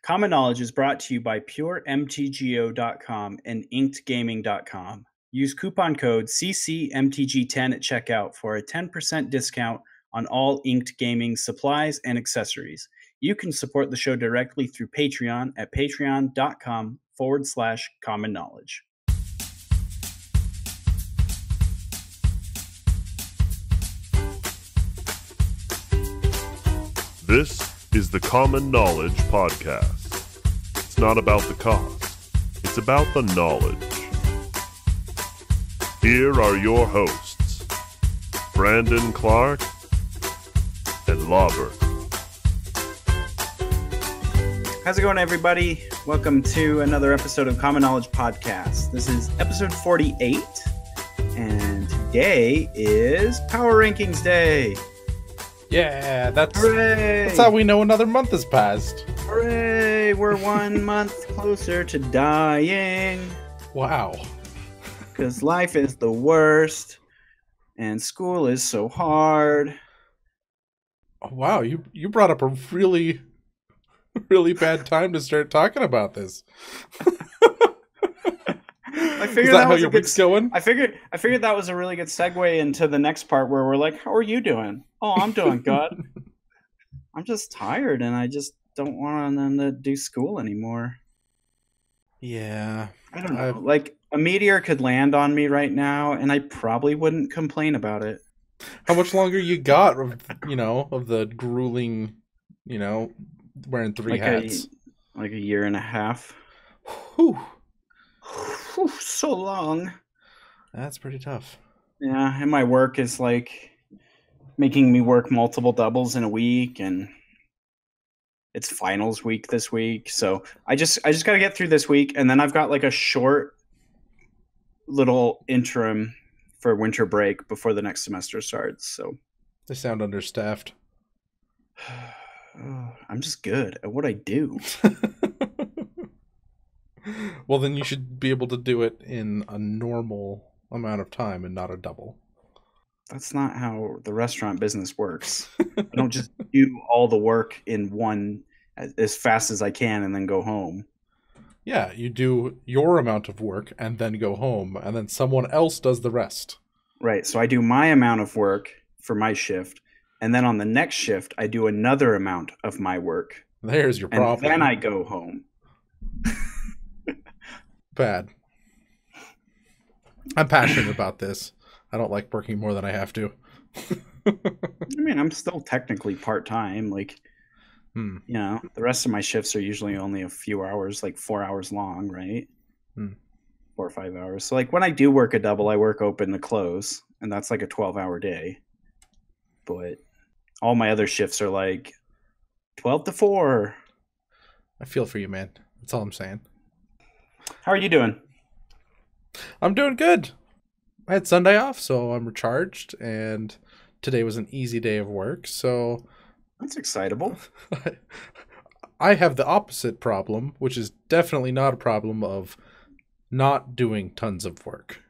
Common Knowledge is brought to you by PureMTGO.com and InkedGaming.com. Use coupon code CCMTG10 at checkout for a 10% discount on all Inked Gaming supplies and accessories. You can support the show directly through Patreon at patreon.com/common knowledge. This is the Common Knowledge Podcast. It's not about the cost, it's about the knowledge. Here are your hosts, Brandon Clark and Lauber. How's it going, everybody? Welcome to another episode of Common Knowledge Podcast. This is episode 48, and today is Power Rankings Day. Yeah, that's Hooray! how we know another month has passed. Hooray! We're 1 month closer to dying. Wow. Because life is the worst, and school is so hard. Oh, wow, you brought up a really bad time to start talking about this. I figured Is that how your week's going? I figured that was a really good segue into the next part where we're like, "How are you doing?" "Oh, I'm doing good. I'm just tired, and I just don't want them to do school anymore." Yeah, I don't know. Like a meteor could land on me right now, and I probably wouldn't complain about it. How much longer you got of the grueling, wearing three hats? Like a year and a half. Whew. Whew, so long. That's pretty tough. Yeah, and my work is like making me work multiple doubles in a week, and it's finals week this week. So I just got to get through this week, and then I've got like a short little interim for winter break before the next semester starts. So They sound understaffed. I'm just good at what I do. Well, then you should be able to do it in a normal amount of time and not a double. That's not how the restaurant business works. I don't just do all the work in one as fast as I can and then go home. Yeah, you do your amount of work and then go home, and then someone else does the rest. Right, so I do my amount of work for my shift, and then on the next shift, I do another amount of my work. There's your problem. And then I go home. Bad. I'm passionate about this. I don't like working more than I have to. I mean, I'm still technically part-time. Like, the rest of my shifts are usually only a few hours, like 4 hours long, right? 4 or 5 hours. So, like, when I do work a double, I work open to close, and that's like a 12-hour day. But all my other shifts are like 12 to 4. I feel for you, man. That's all I'm saying. How are you doing? I'm doing good. I had Sunday off, so I'm recharged, and today was an easy day of work, so... That's excitable. I have the opposite problem, which is definitely not a problem of not doing tons of work.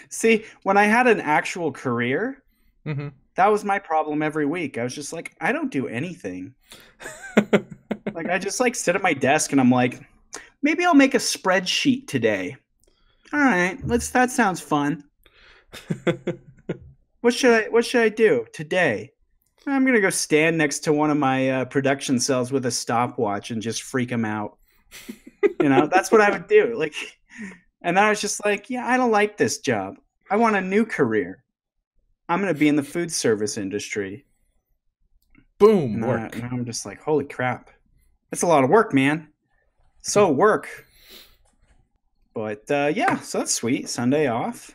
See, when I had an actual career, that was my problem every week. I was just like, I don't do anything. Like, I just like sit at my desk and I'm like, maybe I'll make a spreadsheet today. All right, that sounds fun. What should I do today? I'm gonna go stand next to one of my production cells with a stopwatch and just freak them out. That's what I would do. Like, and then I was just like, yeah, I don't like this job. I want a new career. I'm gonna be in the food service industry. Boom, work. And I'm just like, holy crap, that's a lot of work, man. So work. But yeah, so that's sweet. Sunday off.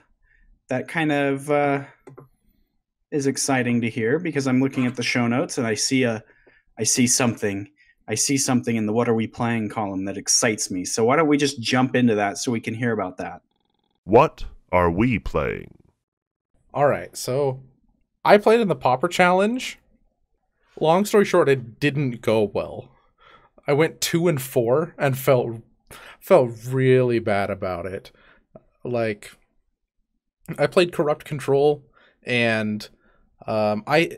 That kind of is exciting to hear because I'm looking at the show notes and I see something in the "What are we playing" column that excites me. So why don't we just jump into that so we can hear about that? What are we playing? All right, so I played in the Popper Challenge. Long story short, it didn't go well. I went 2-4 and felt really bad about it. Like, I played Corrupt Control, and I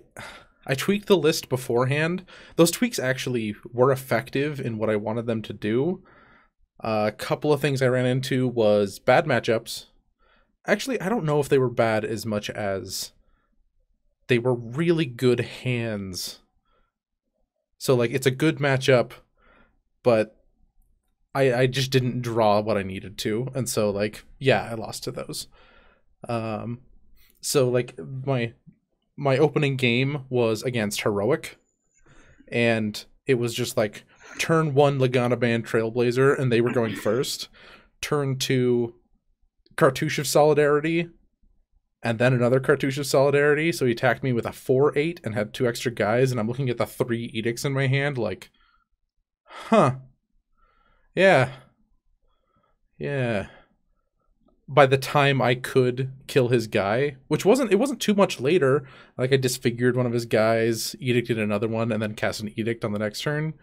I tweaked the list beforehand. Those tweaks actually were effective in what I wanted them to do. A couple of things I ran into was bad matchups. Actually, I don't know if they were bad as much as they were really good hands. So, like, it's a good matchup, but I just didn't draw what I needed to. And so, like, yeah, I lost to those. So, like, my opening game was against Heroic, and it was just, like, turn 1 Lagana Band Trailblazer, and they were going first. Turn 2 Cartouche of Solidarity, and then another Cartouche of Solidarity. So he attacked me with a 4-8 and had 2 extra guys, and I'm looking at the 3 Edicts in my hand like, huh. Yeah. By the time I could kill his guy, which wasn't too much later, like I disfigured one of his guys, edicted another one, and then cast an edict on the next turn.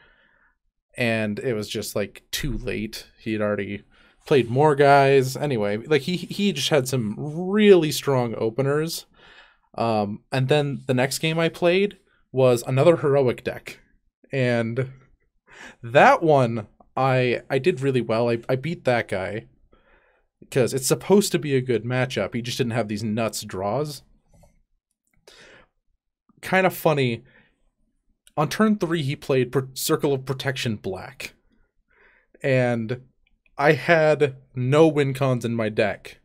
And it was just like too late. He had already played more guys. Anyway, like he just had some really strong openers. And then the next game I played was another Heroic deck. And that one I did really well. I beat that guy because it's supposed to be a good matchup. He just didn't have these nuts draws. Kind of funny. On turn 3, he played Circle of Protection Black. And I had no win cons in my deck.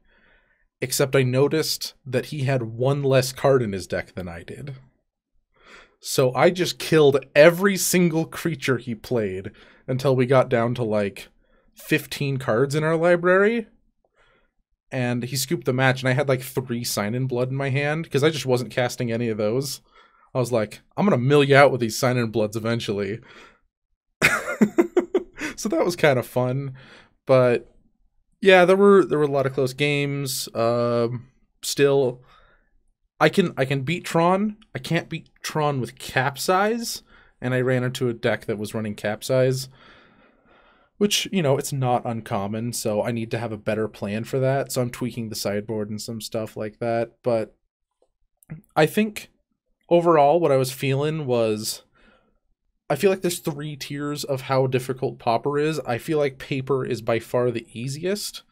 Except I noticed that he had 1 less card in his deck than I did. So I just killed every single creature he played until we got down to like 15 cards in our library. And he scooped the match, and I had like 3 Sign-In Blood in my hand because I just wasn't casting any of those. I was like, I'm going to mill you out with these Sign-In Bloods eventually. So that was kind of fun. But yeah, there were a lot of close games. Still, I can beat Tron. I can't beat Tron with Capsize. And I ran into a deck that was running Capsize. Which, you know, it's not uncommon. So I need to have a better plan for that. So I'm tweaking the sideboard and some stuff like that. But I think overall, what I was feeling was, I feel like there's 3 tiers of how difficult Pauper is. I feel like Paper is by far the easiest,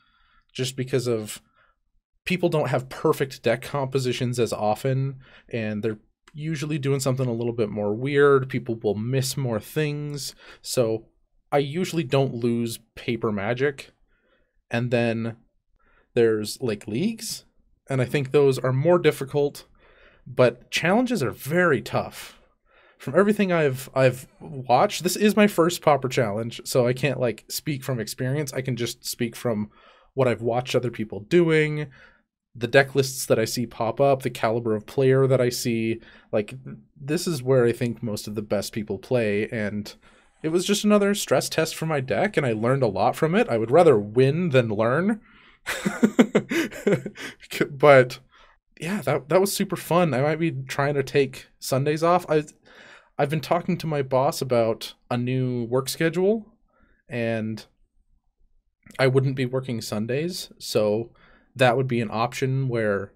just because of people don't have perfect deck compositions as often, and they're usually doing something a little bit more weird. People will miss more things, so I usually don't lose Paper Magic. And then there's like Leagues, and I think those are more difficult. But challenges are very tough. From everything I've watched, this is my first Pauper challenge, so I can't like speak from experience. I can just speak from what I've watched other people doing, the deck lists that I see pop up, the caliber of player that I see. Like, this is where I think most of the best people play, and it was just another stress test for my deck, and I learned a lot from it. I would rather win than learn. But yeah, that was super fun. I might be trying to take Sundays off. I've been talking to my boss about a new work schedule, and I wouldn't be working Sundays, so that would be an option where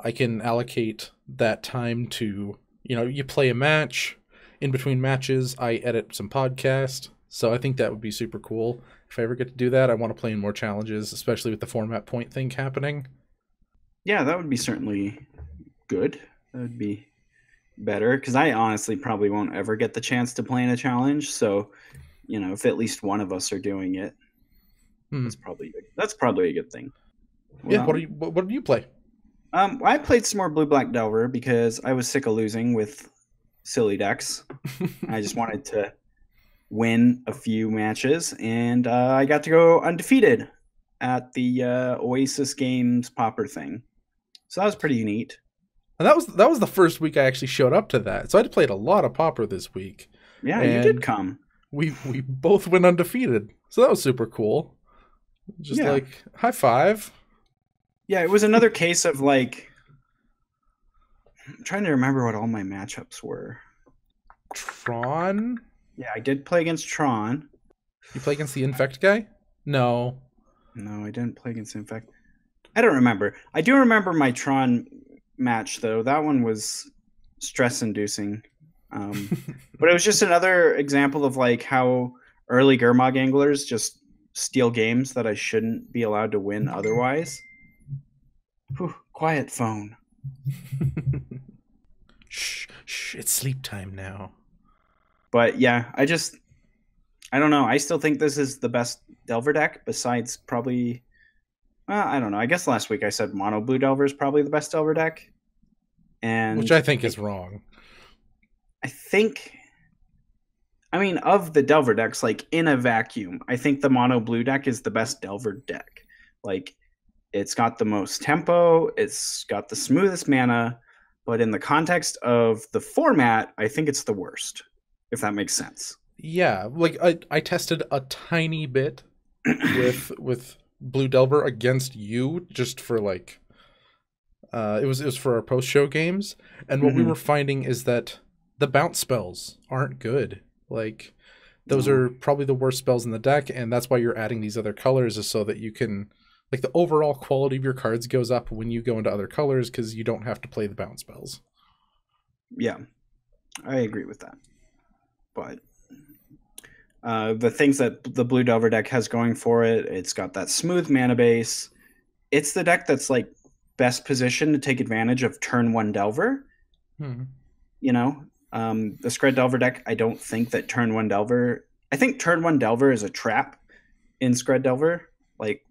I can allocate that time to, you know, you play a match. In between matches, I edit some podcast. So I think that would be super cool. If I ever get to do that, I want to play in more challenges, especially with the format point thing happening. Yeah, that would be certainly good. That would be better, because I honestly probably won't ever get the chance to play in a challenge. So, you know, if at least one of us are doing it, that's probably a good thing. Well, Yeah, what do you play? I played some more Blue-Black Delver because I was sick of losing with silly decks. I just wanted to win a few matches, and I got to go undefeated at the Oasis Games Pauper thing. So that was pretty neat. And that was the first week I actually showed up to that. So I played a lot of Pauper this week. Yeah, and you did come. We both went undefeated. So that was super cool. Just like, high five. Yeah, it was another case of like, I'm trying to remember what all my matchups were. Tron? Yeah, I did play against Tron. You play against the Infect guy? No, I didn't play against Infect. I don't remember. I do remember my Tron match, though. That one was stress-inducing. But it was just another example of like how early Gurmag anglers just steal games that I shouldn't be allowed to win otherwise. Whew, quiet phone. Shh, it's sleep time now. But yeah, I don't know. I still think this is the best Delver deck besides probably, I don't know. I guess last week I said Mono Blue Delver is probably the best Delver deck. And which I think is wrong. I mean, of the Delver decks, like in a vacuum, I think the Mono Blue deck is the best Delver deck. Like, it's got the most tempo, it's got the smoothest mana, but in the context of the format, I think it's the worst, if that makes sense. Yeah, like I tested a tiny bit with Blue Delver against you just for like it was for our post-show games, and what we were finding is that the bounce spells aren't good. Like, those are probably the worst spells in the deck, and that's why you're adding these other colors, is so that you can, like, the overall quality of your cards goes up when you go into other colors because you don't have to play the bounce spells. Yeah, I agree with that. But the things that the Blue Delver deck has going for it, it's got that smooth mana base. It's the deck that's like best positioned to take advantage of turn 1 Delver. You know, the Scred Delver deck, I don't think that turn 1 Delver... I think turn 1 Delver is a trap in Scred Delver. Like,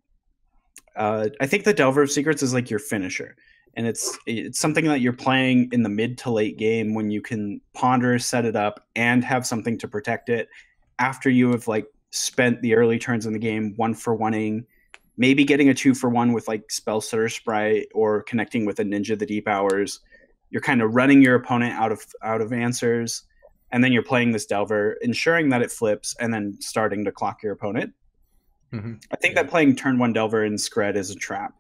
I think the Delver of Secrets is like your finisher. And it's something that you're playing in the mid to late game when you can ponder, set it up, and have something to protect it after you have like spent the early turns in the game 1-for-1ing, maybe getting a 2-for-1 with like Spellstutter Sprite or connecting with a Ninja the Deep Hours. You're kind of running your opponent out of answers, and then you're playing this Delver, ensuring that it flips, and then starting to clock your opponent. I think that playing turn 1 Delver in Scred is a trap,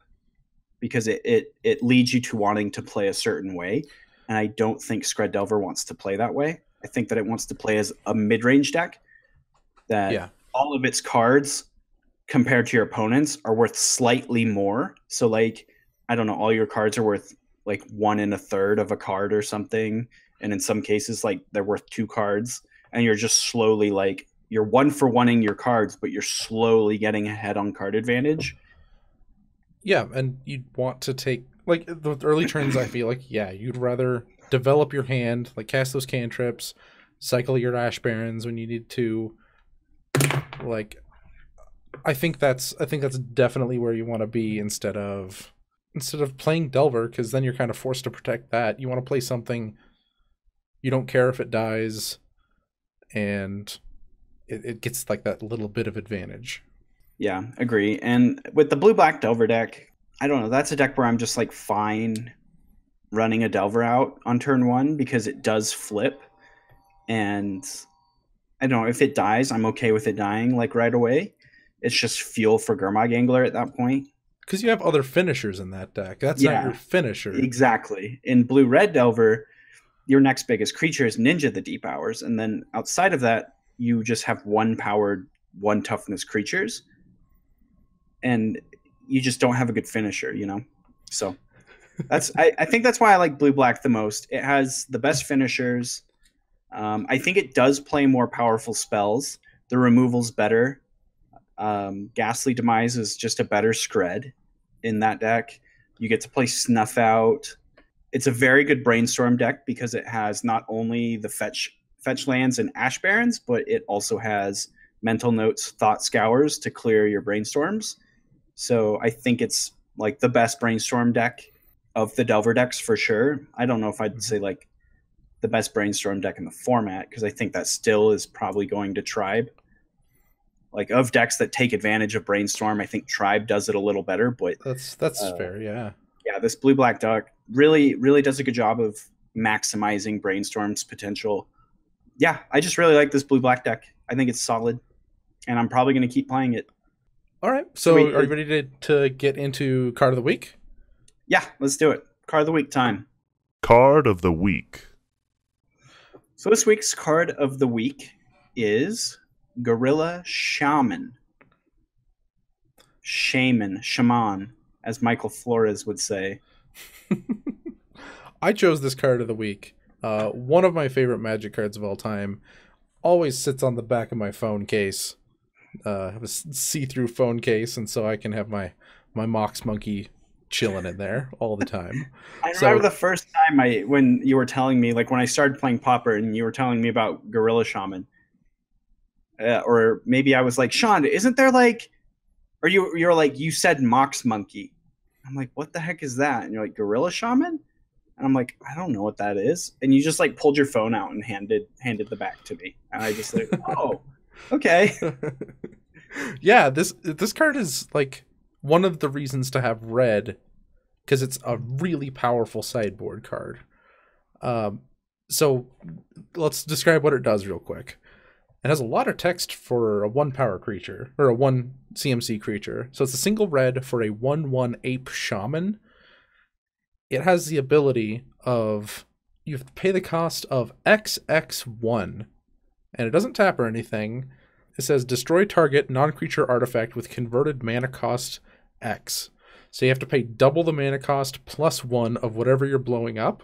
because it leads you to wanting to play a certain way, and I don't think Scred Delver wants to play that way. I think that it wants to play as a mid-range deck, that all of its cards compared to your opponents are worth slightly more. So like, I don't know, all your cards are worth like 1 1/3 of a card or something, and in some cases like they're worth 2 cards, and you're just slowly like, you're 1-for-1ing your cards, but you're slowly getting ahead on card advantage. Yeah, and you'd want to take, like, the early turns, I feel like, you'd rather develop your hand, like cast those cantrips, cycle your Ash Barrens when you need to. Like, I think that's definitely where you want to be instead of playing Delver, because then you're kind of forced to protect that. You want to play something you don't care if it dies, and it gets like that little bit of advantage. Yeah, agree. And with the blue-black Delver deck, I don't know, that's a deck where I'm just like fine running a Delver out on turn 1 because it does flip. And I don't know, if it dies, I'm okay with it dying like right away. It's just fuel for Gurmag Angler at that point. Because you have other finishers in that deck. That's not your finisher. Exactly. In blue-red Delver, your next biggest creature is Ninja the Deep Hours. And then outside of that, you just have 1-powered, 1-toughness creatures. And you just don't have a good finisher, you know? So that's I think that's why I like blue-black the most. It has the best finishers. I think it does play more powerful spells. The removal's better. Ghastly Demise is just a better Scred in that deck. You get to play Snuff Out. It's a very good Brainstorm deck because it has not only the fetch lands and Ash Barrens, but it also has Mental Notes, Thought Scours to clear your Brainstorms. So I think it's like the best Brainstorm deck of the Delver decks for sure. I don't know if I'd say like the best Brainstorm deck in the format, because I think that still is probably going to Tribe. Like, of decks that take advantage of Brainstorm, I think Tribe does it a little better. But that's fair, yeah. Yeah, this blue-black deck really does a good job of maximizing Brainstorm's potential. Yeah, I just really like this blue-black deck. I think it's solid, and I'm probably going to keep playing it. All right, so are you ready to get into Card of the Week? Yeah, let's do it. Card of the Week time. Card of the Week. So this week's Card of the Week is Gorilla Shaman. Shaman, as Michael Flores would say. I chose this Card of the Week One of my favorite Magic cards of all time. Always sits on the back of my phone case. I have a see-through phone case, and so I can have my Mox Monkey chilling in there all the time. I remember the first time when you were telling me, like when I started playing Pauper and you were telling me about Gorilla Shaman. Or maybe I was like, Sean, isn't there like, or you're like, you said Mox Monkey. I'm like, what the heck is that? And you're like, Gorilla Shaman? And I'm like, I don't know what that is. And you just like pulled your phone out and handed the back to me. And I just like, oh, okay. Yeah, this card is like one of the reasons to have red, because it's a really powerful sideboard card. So let's describe what it does real quick. It has a lot of text for a 1 power creature, or a 1 CMC creature. So it's a single red for a 1/1 ape shaman. It has the ability of, you have to pay the cost of XX1, and it doesn't tap or anything. It says destroy target non-creature artifact with converted mana cost X. So you have to pay double the mana cost plus 1 of whatever you're blowing up.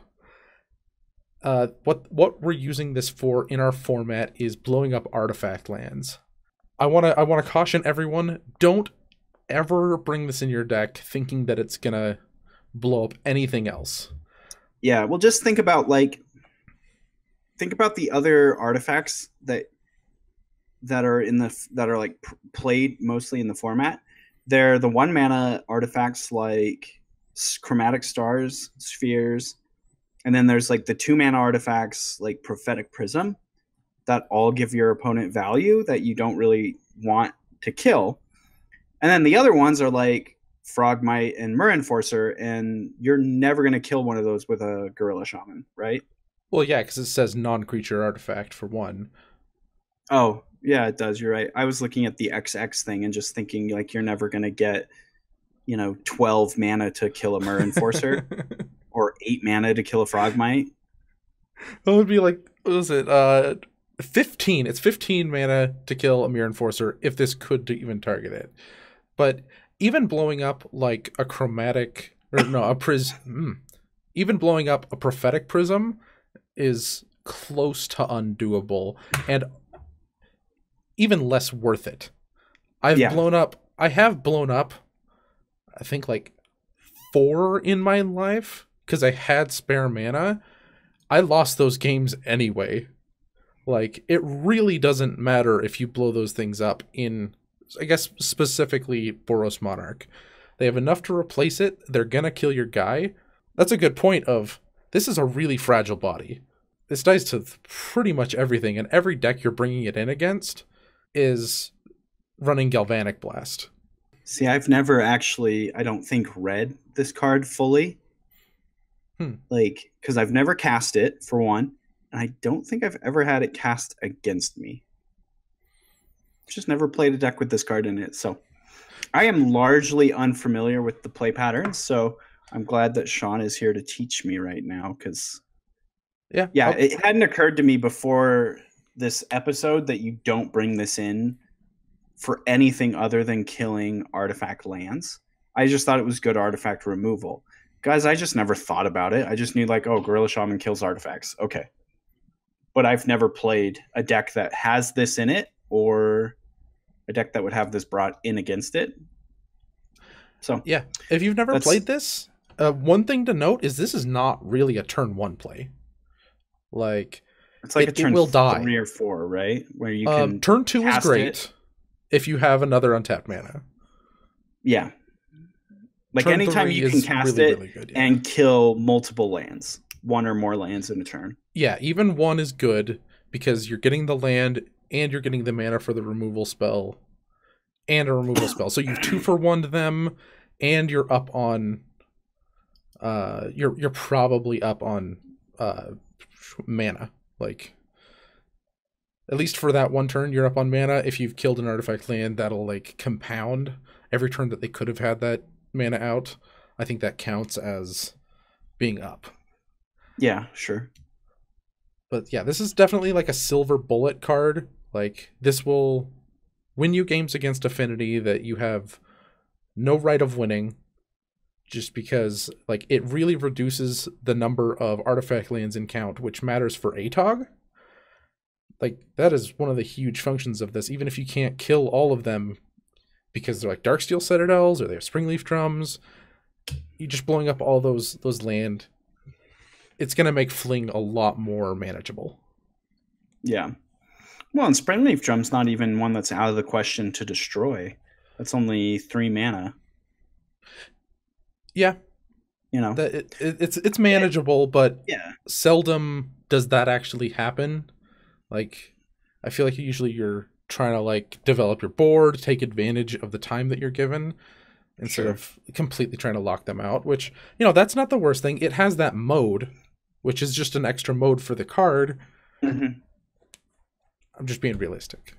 What we're using this for in our format is blowing up artifact lands. I want to caution everyone, don't ever bring this in your deck thinking that it's gonna blow up anything else. Yeah, well, just think about the other artifacts that are like played mostly in the format. They're the 1 mana artifacts like Chromatic Stars, Spheres, and then there's like the 2 mana artifacts like Prophetic Prism that all give your opponent value that you don't really want to kill. And then the other ones are like Frogmite and Myr Enforcer, and you're never going to kill one of those with a Gorilla Shaman, right? Well, yeah, because it says non-creature artifact for 1. Oh, yeah, it does. You're right. I was looking at the XX thing and just thinking like you're never going to get, 12 mana to kill a Myr Enforcer or 8 mana to kill a Frogmite. That would be like, what was it? 15. It's 15 mana to kill a Myr Enforcer if this could even target it. But even blowing up like a chromatic, or no, a prism, even blowing up a Prophetic Prism is close to undoable and even less worth it. I have blown up, I think like 4 in my life because I had spare mana. I lost those games anyway. Like, it really doesn't matter if you blow those things up in, I guess, specifically Boros Monarch. They have enough to replace it. They're gonna kill your guy. That's a good point of, this is a really fragile body. This dies to pretty much everything, and every deck you're bringing it in against is running Galvanic Blast. See, I've never actually, I don't think, read this card fully. Like, because I've never cast it, for one, and I don't think I've ever had it cast against me. I've just never played a deck with this card in it, so I am largely unfamiliar with the play patterns, so I'm glad that Sean is here to teach me right now, because it hadn't occurred to me before this episode that you don't bring this in for anything other than killing artifact lands. I just thought it was good artifact removal. Guys, I just never thought about it. I just knew like, oh, Gorilla Shaman kills artifacts. Okay. But I've never played a deck that has this in it or a deck that would have this brought in against it. So yeah, if you've never played this, one thing to note is this is not really a turn 1 play. Like, it's like it will die 3 or 4, right? Where you can turn 2 is great if you have another untapped mana. Yeah. Like turn anytime you can cast really, it really good, and kill multiple lands, 1 or more lands in a turn. Yeah, even 1 is good because you're getting the land and you're getting the mana for the removal spell and a removal spell. So you've 2 for 1 to them, and you're up on you're probably up on mana. Like, at least for that 1 turn, you're up on mana. If you've killed an artifact land, that'll like compound every turn that they could have had that mana out. I think that counts as being up. Yeah, sure. But yeah, this is definitely like a silver bullet card. Like, this will win you games against Affinity that you have no right of winning. just because like it really reduces the number of artifact lands in count, which matters for ATOG. Like that is one of the huge functions of this, even if you can't kill all of them because they're like Darksteel Citadels or they have Springleaf Drums. You just blowing up all those land, it's gonna make Fling a lot more manageable. Yeah. Well, and Springleaf Drum's not even one that's out of the question to destroy. That's only 3 mana. Yeah. You know. It's manageable, but yeah, seldom does that actually happen. Like, I feel like usually you're trying to like develop your board, take advantage of the time that you're given, instead of completely trying to lock them out, which, you know, that's not the worst thing. It has that mode, which is just an extra mode for the card. Mm-hmm. I'm just being realistic.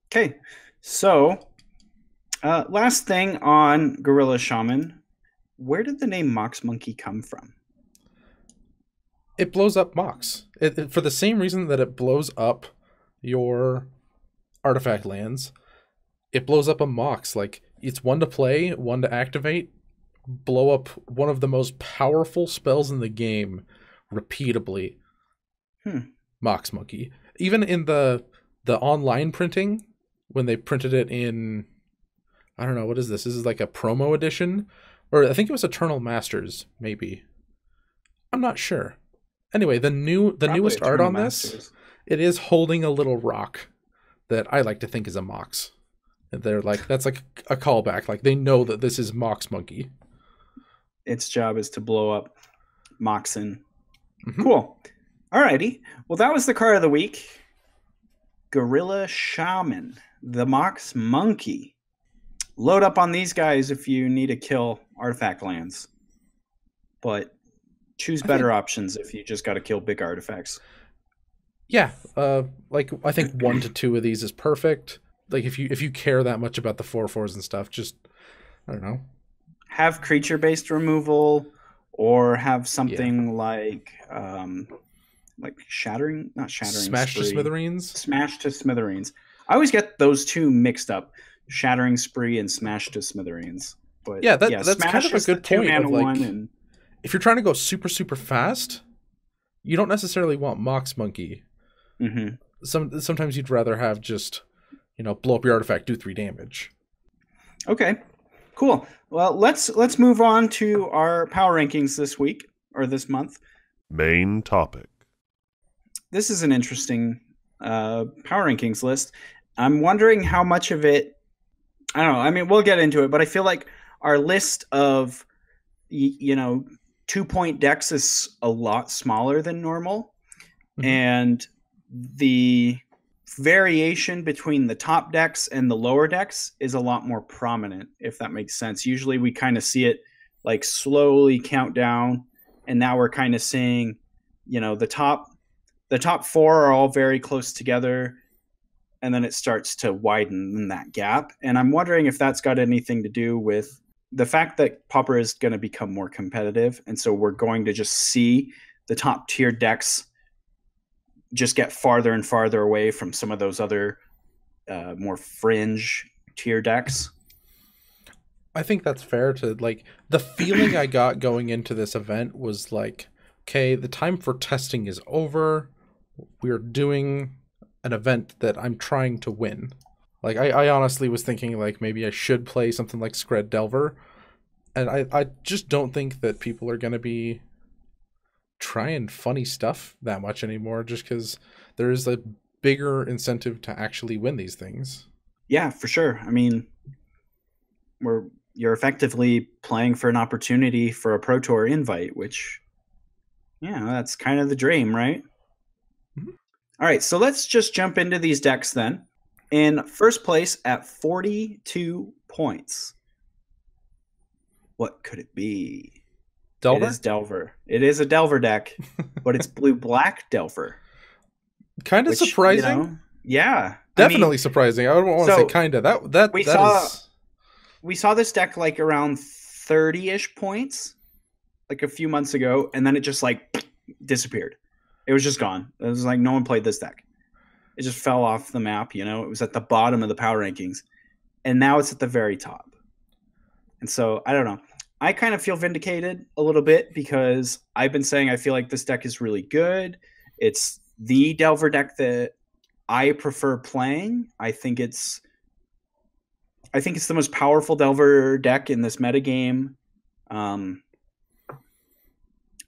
Okay, so last thing on Gorilla Shaman, where did the name Mox Monkey come from? It blows up Mox. For the same reason that it blows up your artifact lands, it blows up a Mox. Like, it's 1 to play, 1 to activate, blow up one of the most powerful spells in the game repeatably. Mox Monkey. Even in the online printing, when they printed it in, I don't know, what is this? This is like a promo edition? Or I think it was Eternal Masters, maybe. I'm not sure. Anyway, the newest art on this, it is holding a little rock that I like to think is a Mox. And they're like, that's like a callback. Like, they know that this is Mox Monkey. Its job is to blow up Moxen. Mm-hmm. Cool. Alrighty. Well, that was the card of the week. Gorilla Shaman, the Mox Monkey. Load up on these guys if you need to kill artifact lands. But choose better options if you just got to kill big artifacts. Yeah, like I think 1 to 2 of these is perfect. Like if you care that much about the 4/4s and stuff, just, I don't know, have creature-based removal, or have something like shattering, not shattering, smash spree. To smithereens. Smash to smithereens. I always get those two mixed up, shattering spree and smash to smithereens. But yeah, that's kind of a good point. Of like, and if you're trying to go super super fast, you don't necessarily want Mox Monkey. Mm-hmm. Sometimes you'd rather have just, you know, blow up your artifact, do 3 damage. Okay, cool. Well, let's move on to our power rankings this week or this month. Main topic. This is an interesting power rankings list. I'm wondering how much of it, I don't know. I mean, we'll get into it, but I feel like our list of 2-point decks is a lot smaller than normal, and the variation between the top decks and the lower decks is a lot more prominent, if that makes sense. Usually we kind of see it like slowly count down, and now we're kind of seeing, the top 4 are all very close together, and then it starts to widen that gap. And I'm wondering if that's got anything to do with the fact that Pauper is going to become more competitive, and so we're going to just see the top tier decks just get farther and farther away from some of those other more fringe tier decks. I think that's fair to, like, the feeling I got going into this event was like, okay, the time for testing is over. We're doing an event that I'm trying to win. Like, I honestly was thinking, like, maybe I should play something like Scred Delver. And I just don't think that people are going to be trying funny stuff that much anymore, just because there is a bigger incentive to actually win these things. Yeah, for sure. I mean, you're effectively playing for an opportunity for a Pro Tour invite, which, that's kind of the dream, right? Mm-hmm. All right, so let's just jump into these decks then. In first place at 42 points. What could it be? Delver? It is Delver. It is a Delver deck, but it's blue-black Delver. Kind of surprising. Yeah. Definitely surprising. I don't want to say kind of. We saw this deck like around 30-ish points like a few months ago, and then it just like disappeared. It was just gone. It was like no one played this deck. It just fell off the map, It was at the bottom of the power rankings. And now it's at the very top. And so, I don't know. I kind of feel vindicated a little bit because I've been saying I feel like this deck is really good. It's the Delver deck that I prefer playing. I think it's the most powerful Delver deck in this metagame.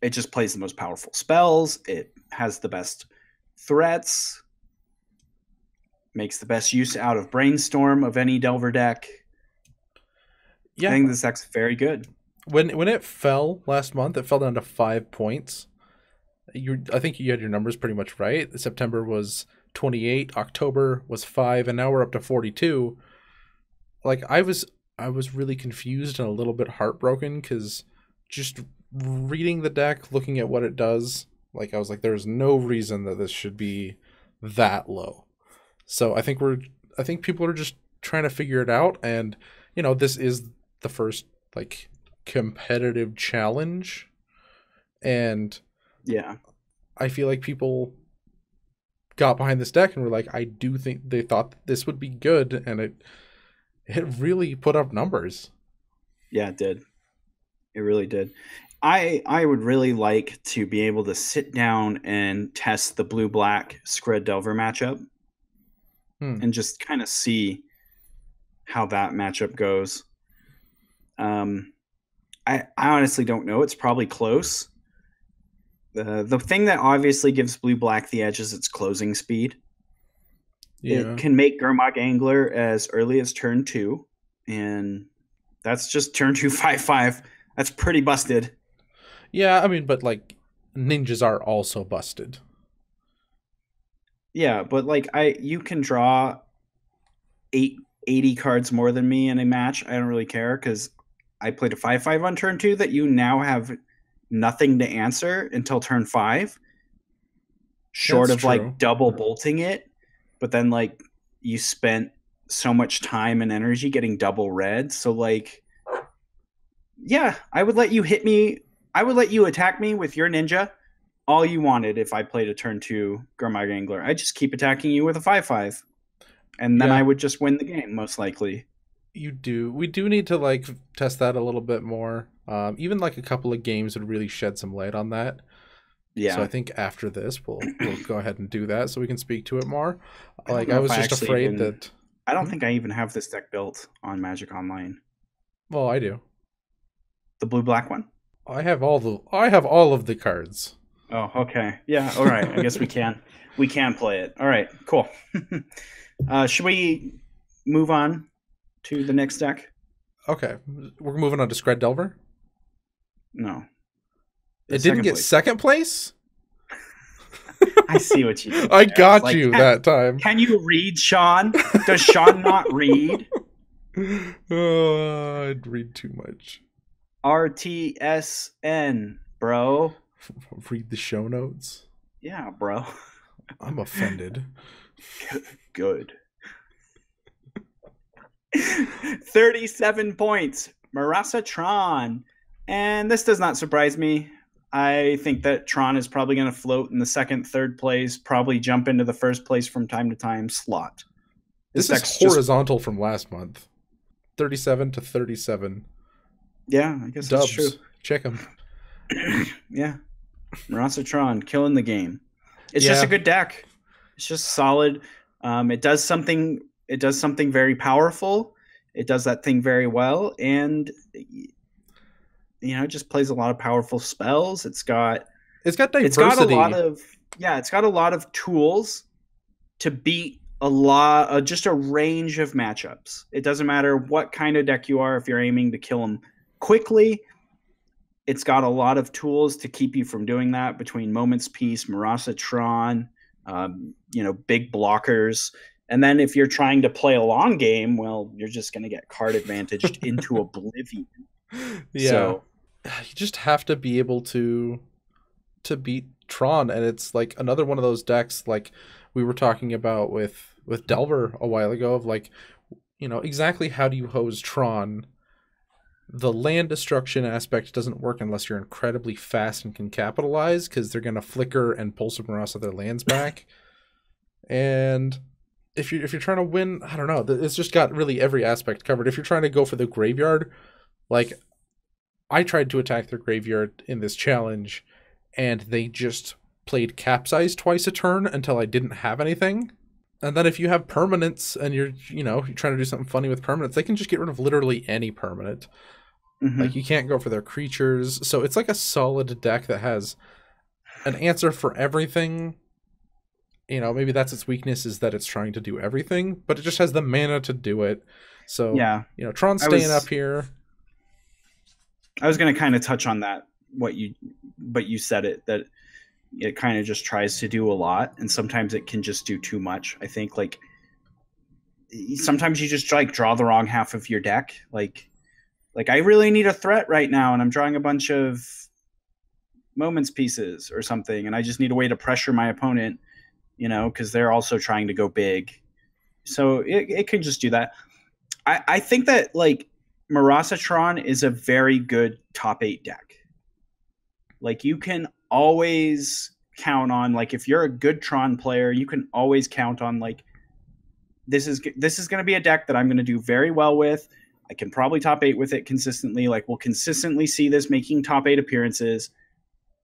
It just plays the most powerful spells. It has the best threats. Makes the best use out of Brainstorm of any Delver deck. Yeah, I think this deck's very good. When it fell last month, it fell down to 5 points. I think you had your numbers pretty much right. September was 28, October was 5, and now we're up to 42. Like I was really confused and a little bit heartbroken because just reading the deck, looking at what it does, like I was like, there's no reason that this should be that low. So I think people are just trying to figure it out, and this is the first like competitive challenge, and yeah, I feel like people got behind this deck and were like, I do think they thought this would be good, and it really put up numbers. Yeah, it did. It really did. I would really like to be able to sit down and test the blue-black Scred Delver matchup and just kind of see how that matchup goes. I honestly don't know. It's probably close. The thing that obviously gives blue-black the edge is its closing speed. Yeah. It can make Gurmag Angler as early as turn 2, and that's just turn 2 5/5. That's pretty busted. Yeah, I mean, but like ninjas are also busted. Yeah, but like you can draw 80 cards more than me in a match. I don't really care because I played a 5/5 on turn 2 that you now have nothing to answer until turn 5. Short of like double bolting it. But then, like, you spent so much time and energy getting double red. So, like, yeah, I would let you hit me. I would let you attack me with your ninja all you wanted if I played a turn 2 Gurmag Angler. I'd just keep attacking you with a 5/5. And then I would just win the game, most likely. We do need to, like, test that a little bit more. Even, like, a couple of games would really shed some light on that. Yeah. So I think after this, we'll go ahead and do that so we can speak to it more. Like I was just afraid that I don't think I even have this deck built on Magic Online. Well, I do. The blue-black one? I have all of the cards. Oh, okay. Yeah, all right. I guess we can play it. All right, cool. Should we move on to the next deck? Okay. We're moving on to Scred Delver? No. It didn't get second place? I see what you did. I got you that time. Can you read, Sean? Does Sean not read? I'd read too much. RTSN, bro. Read the show notes? Yeah, bro. I'm offended. Good. 37 points. Marasa Tron. And this does not surprise me. I think that Tron is probably going to float in the second, third place, probably jump into the first place from time to time slot. This is horizontal from last month. 37 to 37. Yeah, I guess Dubs. That's true. Check them. Yeah. Marasa Tron killing the game. It's just a good deck. It's just solid. It does something very powerful. It does that thing very well, and it just plays a lot of powerful spells. It's got diversity. It's got a lot of tools to beat just a range of matchups. It doesn't matter what kind of deck you are. If you're aiming to kill them quickly, it's got a lot of tools to keep you from doing that. Between Moment's Peace, Marasa Tron, big blockers. And then if you're trying to play a long game, well, you're just going to get card advantaged into oblivion. Yeah. So, you just have to be able to beat Tron, and it's like another one of those decks like we were talking about with Delver a while ago of like, exactly how do you hose Tron? The land destruction aspect doesn't work unless you're incredibly fast and can capitalize, because they're going to flicker and pull some rest of their lands back. And if you're trying to win, I don't know, it's just got really every aspect covered. If you're trying to go for the graveyard, like I tried to attack their graveyard in this challenge, and they just played Capsize twice a turn until I didn't have anything. And then if you have permanents and you're trying to do something funny with permanents, they can just get rid of literally any permanent. Mm-hmm. Like, you can't go for their creatures. So it's like a solid deck that has an answer for everything. Maybe that's its weakness, is that it's trying to do everything, but it just has the mana to do it. So, yeah, Tron's staying up here. I was going to kind of touch on that, but you said it, that it kind of just tries to do a lot, and sometimes it can just do too much. I think, like, sometimes you just like draw the wrong half of your deck. Like I really need a threat right now, and I'm drawing a bunch of moments pieces or something, and I just need a way to pressure my opponent, because they're also trying to go big. So it can just do that. I think that, like, Marasatron is a very good top 8 deck. Like, you can always count on, like, if you're a good Tron player, you can always count on, like, this is going to be a deck that I'm going to do very well with. I can probably top 8 with it consistently. Like, we'll consistently see this making top 8 appearances.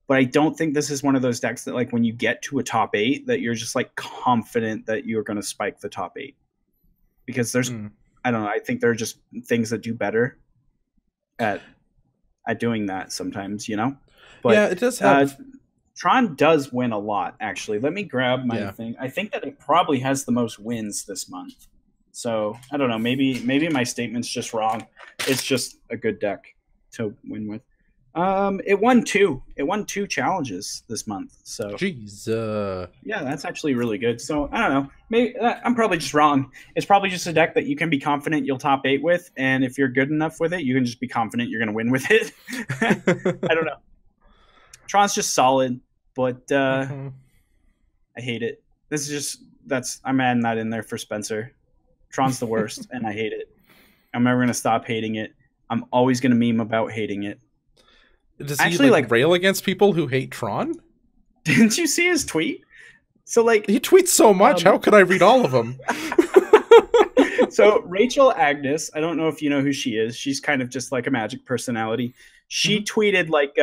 But I don't think this is one of those decks that, like, when you get to a top 8, that you're just, like, confident that you're going to spike the top 8. Because there's, I don't know, I think there are just things that do better at doing that sometimes, But yeah, it does have... Tron does win a lot, actually. Let me grab my thing. I think that it probably has the most wins this month. So, I don't know, maybe my statement's just wrong. It's just a good deck to win with. It won 2. It won 2 challenges this month. So, jeez. Yeah, that's actually really good. So, I don't know. Maybe I'm probably just wrong. It's probably just a deck that you can be confident you'll top 8 with, and if you're good enough with it, you can just be confident you're going to win with it. I don't know. Tron's just solid, but I hate it. This is just I'm adding that in there for Spencer. Tron's the worst, and I hate it. I'm never going to stop hating it. I'm always going to meme about hating it. Does he actually like rail against people who hate Tron? Didn't you see his tweet? So, like, he tweets so much. How could I read all of them? So Rachel Agnes, I don't know if you know who she is. She's kind of just like a Magic personality. She tweeted like,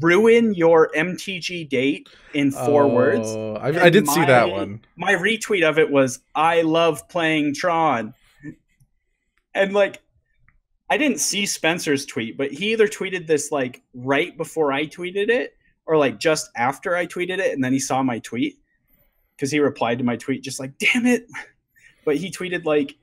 "Ruin your MTG date" in 4 words. I did see that one. My retweet of it was, "I love playing Tron," and like, I didn't see Spencer's tweet, but he either tweeted this like right before I tweeted it, or like just after I tweeted it, and then he saw my tweet because he replied to my tweet just like, "Damn it!" But he tweeted like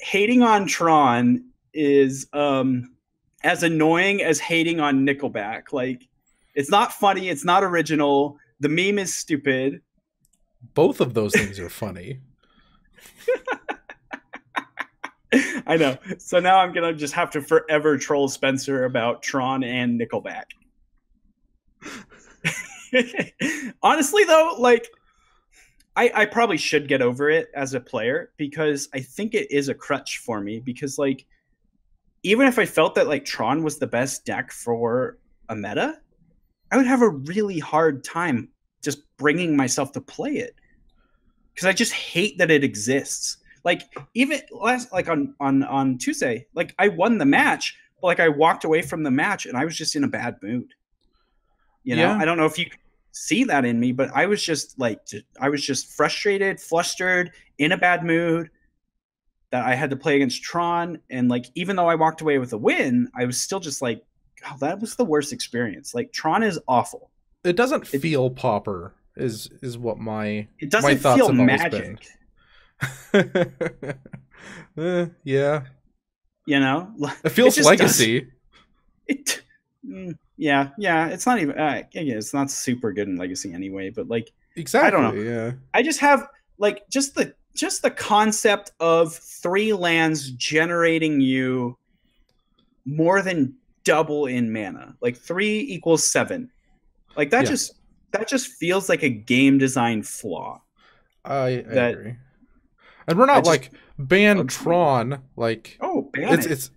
hating on Tron is as annoying as hating on Nickelback. Like, it's not funny, it's not original. The meme is stupid. Both of those things are funny. I know. So now I'm going to just have to forever troll Spencer about Tron and Nickelback. Honestly, though, like, I probably should get over it as a player, because I think it is a crutch for me. Because, like, even if I felt that, like, Tron was the best deck for a meta, I would have a really hard time just bringing myself to play it. Because I just hate that it exists. Like, even on Tuesday, like, I won the match, but like I walked away from the match and I was just in a bad mood. You know, I don't know if you see that in me, but I was just frustrated, flustered, in a bad mood, that I had to play against Tron. And like, even though I walked away with a win, I was still just like, oh, that was the worst experience. Like, Tron is awful. It doesn't feel Pauper is what my it doesn't my thoughts feel have magic. Yeah, you know, it feels Legacy. Yeah, it's not even it's not super good in Legacy anyway, but like, exactly, I don't know. Yeah, I just have like just the concept of 3 lands generating you more than double in mana. Like 3 equals 7. Like that just feels like a game design flaw. I agree. And we're not like ban Tron, like ban it.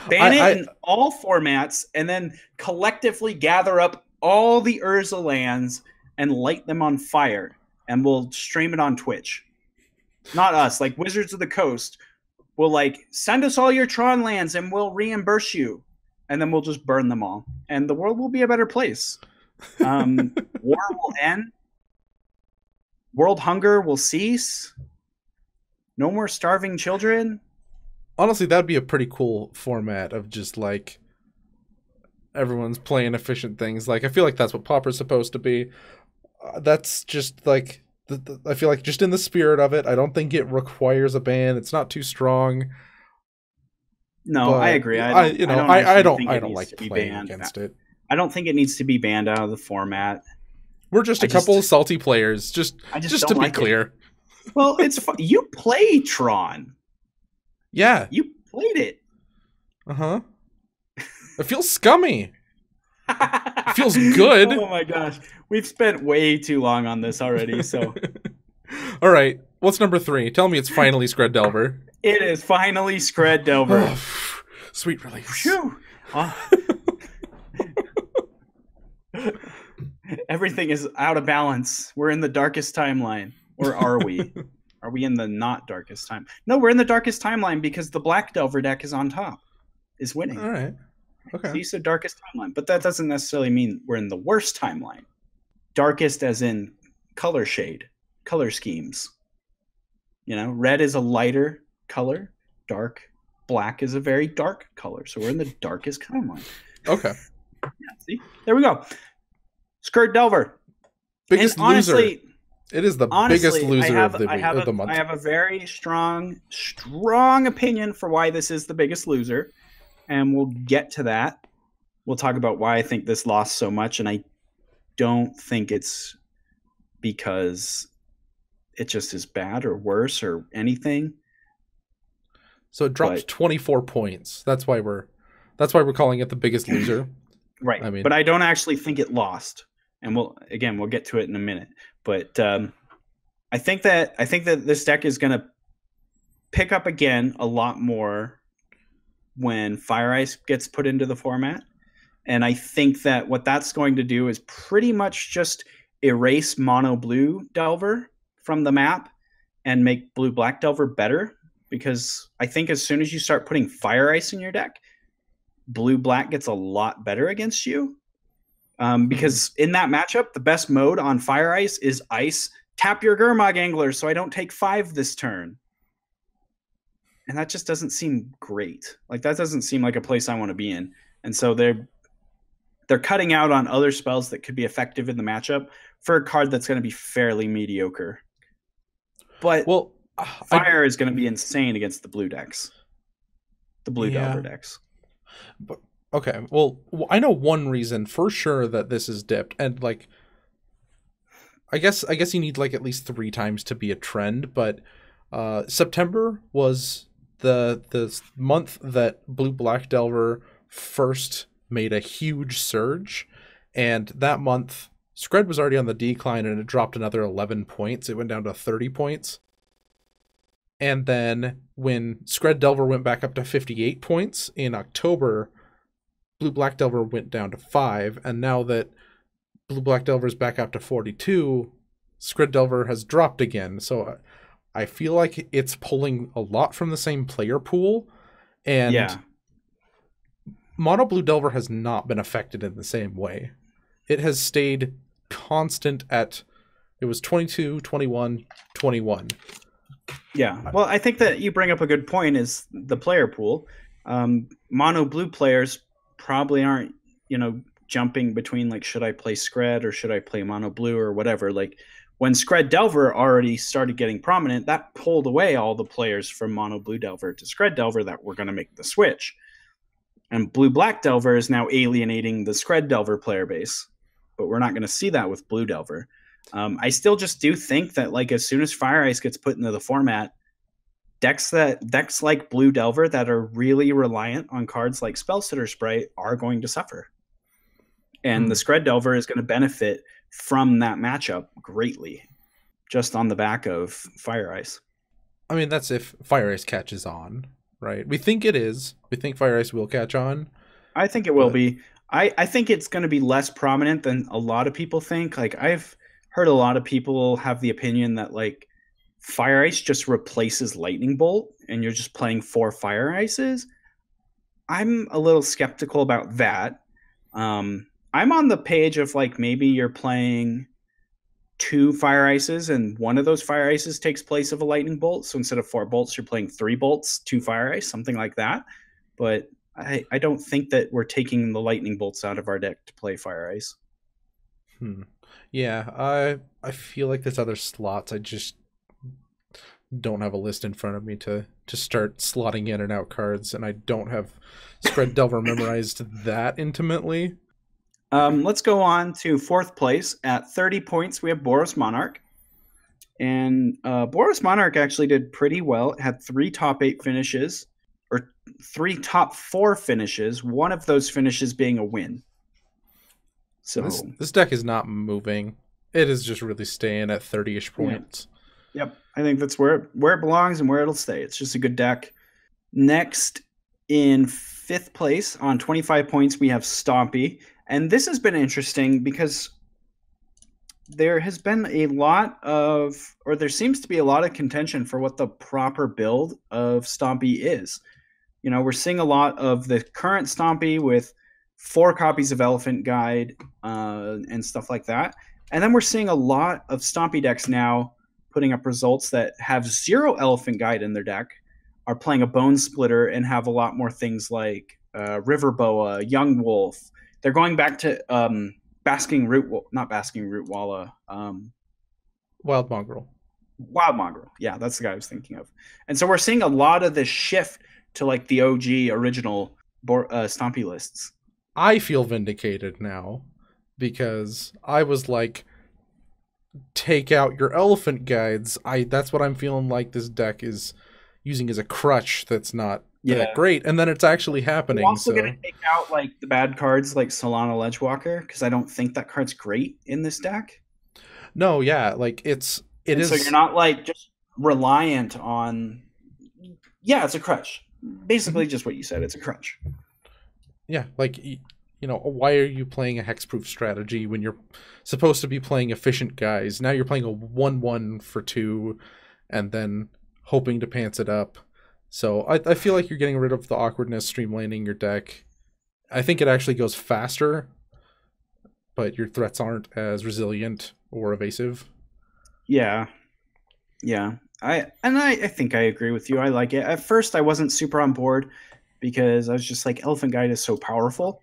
Ban it in all formats, and then collectively gather up all the Urza lands and light them on fire, and we'll stream it on Twitch. Not us, like Wizards of the Coast we'll like send us all your Tron lands and we'll reimburse you, and then we'll just burn them all, and the world will be a better place. War will end. World hunger will cease. No more starving children. Honestly, that'd be a pretty cool format of just like everyone's playing efficient things. Like, I feel like that's what Pauper's supposed to be. That's just like I feel like just in the spirit of it. I don't think it requires a ban. It's not too strong. No, I agree. I don't like playing against it. I don't think it needs to be banned out of the format. We're just a couple of salty players. Just to be clear. Well, it's you play Tron. Yeah, you played it. It feels scummy. It feels good. Oh my gosh, we've spent way too long on this already. So, all right, what's number 3? Tell me it's finally Scred Delver. It is finally Scred Delver. Sweet relief. Phew. Everything is out of balance. We're in the darkest timeline. Or are we? Are we in the not darkest time? No, we're in the darkest timeline because the Black Delver deck is on top. Is winning. All right. Okay. So you said darkest timeline, but that doesn't necessarily mean we're in the worst timeline. Darkest as in color shade, color schemes. You know, red is a lighter color. Black is a very dark color. So we're in the darkest timeline. Okay. Yeah, see? There we go. Scred Delver. Biggest loser. It is the biggest loser of the month. I have a very strong opinion for why this is the biggest loser, and we'll get to that. We'll talk about why I think this lost so much, and I don't think it's because it just is bad or worse or anything. So it dropped 24 points. That's why we're calling it the biggest loser. Right. But I don't actually think it lost. And we'll get to it in a minute. But I think that this deck is going to pick up again a lot more when Fire Ice gets put into the format. And I think that what that's going to do is pretty much just erase Mono Blue Delver from the map and make Blue Black Delver better. Because I think as soon as you start putting Fire Ice in your deck, Blue Black gets a lot better against you. Because in that matchup, the best mode on Fire Ice is Ice. Tap your Gurmag Angler so I don't take 5 this turn. And that just doesn't seem great. Like, that doesn't seem like a place I want to be in. And so they're cutting out on other spells that could be effective in the matchup for a card that's going to be fairly mediocre. But Fire is going to be insane against the blue decks. The blue Delver decks. But okay, well, I know one reason for sure that this is dipped, and like, I guess you need like at least 3 times to be a trend. But September was the month that Blue Black Delver first made a huge surge, and that month Scred was already on the decline, and it dropped another 11 points. It went down to 30 points. And then when Scred Delver went back up to 58 points in October, Blue Black Delver went down to 5, and now that Blue Black Delver is back up to 42, Scred Delver has dropped again. So I feel like it's pulling a lot from the same player pool, and Mono Blue Delver has not been affected in the same way. It has stayed constant at, it was 22, 21, 21. Yeah, well, I think that you bring up a good point is the player pool. Mono Blue players probably aren't, jumping between like, should I play Scred or should I play Mono Blue or whatever. Like when Scred Delver already started getting prominent, that pulled away all the players from Mono Blue Delver to Scred Delver that were going to make the switch. And Blue Black Delver is now alienating the Scred Delver player base, but we're not going to see that with Blue Delver. I still just do think that like as soon as Fire Ice gets put into the format, decks like Blue Delver that are really reliant on cards like Spellsitter Sprite are going to suffer. And the Scred Delver is going to benefit from that matchup greatly, just on the back of Fire Ice. I mean, that's if Fire Ice catches on, right? We think it is. We think Fire Ice will catch on. I think it will be. I think it's going to be less prominent than a lot of people think. Like I've heard a lot of people have the opinion that like Fire Ice just replaces Lightning Bolt and you're just playing 4 Fire Ices, I'm a little skeptical about that. I'm on the page of like maybe you're playing 2 Fire Ices and one of those Fire Ices takes place of a Lightning Bolt. So instead of 4 bolts, you're playing 3 bolts, 2 Fire Ice, something like that. But I don't think that we're taking the Lightning Bolts out of our deck to play Fire Ice. Yeah, I feel like there's other slots. I just don't have a list in front of me to start slotting in and out cards, and I don't have Spread Delver memorized that intimately. Let's go on to 4th place. At 30 points, we have Boros Monarch. And Boros Monarch actually did pretty well. It had 3 top 8 finishes, or 3 top 4 finishes, one of those finishes being a win. So this deck is not moving. It is just really staying at 30-ish points. Yep. I think that's where it belongs and where it'll stay. It's just a good deck. Next, in 5th place, on 25 points, we have Stompy. And this has been interesting because there has been there seems to be a lot of contention for what the proper build of Stompy is. You know, we're seeing a lot of the current Stompy with 4 copies of Elephant Guide and stuff like that. And then we're seeing a lot of Stompy decks now putting up results that have 0 Elephant Guide in their deck, are playing a Bone Splitter, and have a lot more things like River Boa, Young Wolf. They're going back to Wild Mongrel. Wild Mongrel. Yeah, that's the guy I was thinking of. And so we're seeing a lot of this shift to like the OG original Stompy lists. I feel vindicated now because I was like, take out your Elephant Guides. That's what I'm feeling like this deck is using as a crutch that's not that great, and then it's actually happening. I'm also going to take out like the bad cards like Solana Ledgewalker because I don't think that card's great in this deck. No, yeah, like it is. So you're not like just reliant on. Yeah, it's a crutch. Basically, just what you said. It's a crutch. Yeah, like why are you playing a hexproof strategy when you're supposed to be playing efficient guys? Now you're playing a 1/1 for 2, and then hoping to pants it up. So I feel like you're getting rid of the awkwardness, streamlining your deck. I think it actually goes faster, but your threats aren't as resilient or evasive. Yeah. I think I agree with you. I like it. At first, I wasn't super on board because I was just like, Elephant Guide is so powerful,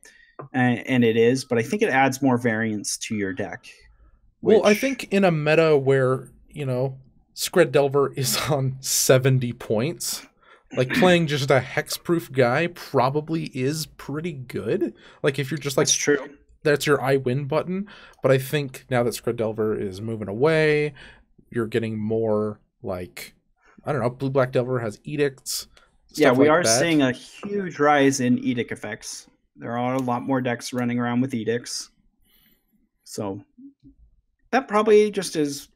and it is. But I think it adds more variance to your deck. Well, I think in a meta where Scred Delver is on 70 points. Like, playing just a hexproof guy probably is pretty good. Like, if you're just like... That's true. That's your I win button. But I think now that Scred Delver is moving away, you're getting more, like... I don't know, Blue-Black Delver has edicts. Yeah, we are seeing a huge rise in edict effects. There are a lot more decks running around with edicts. So, that probably just is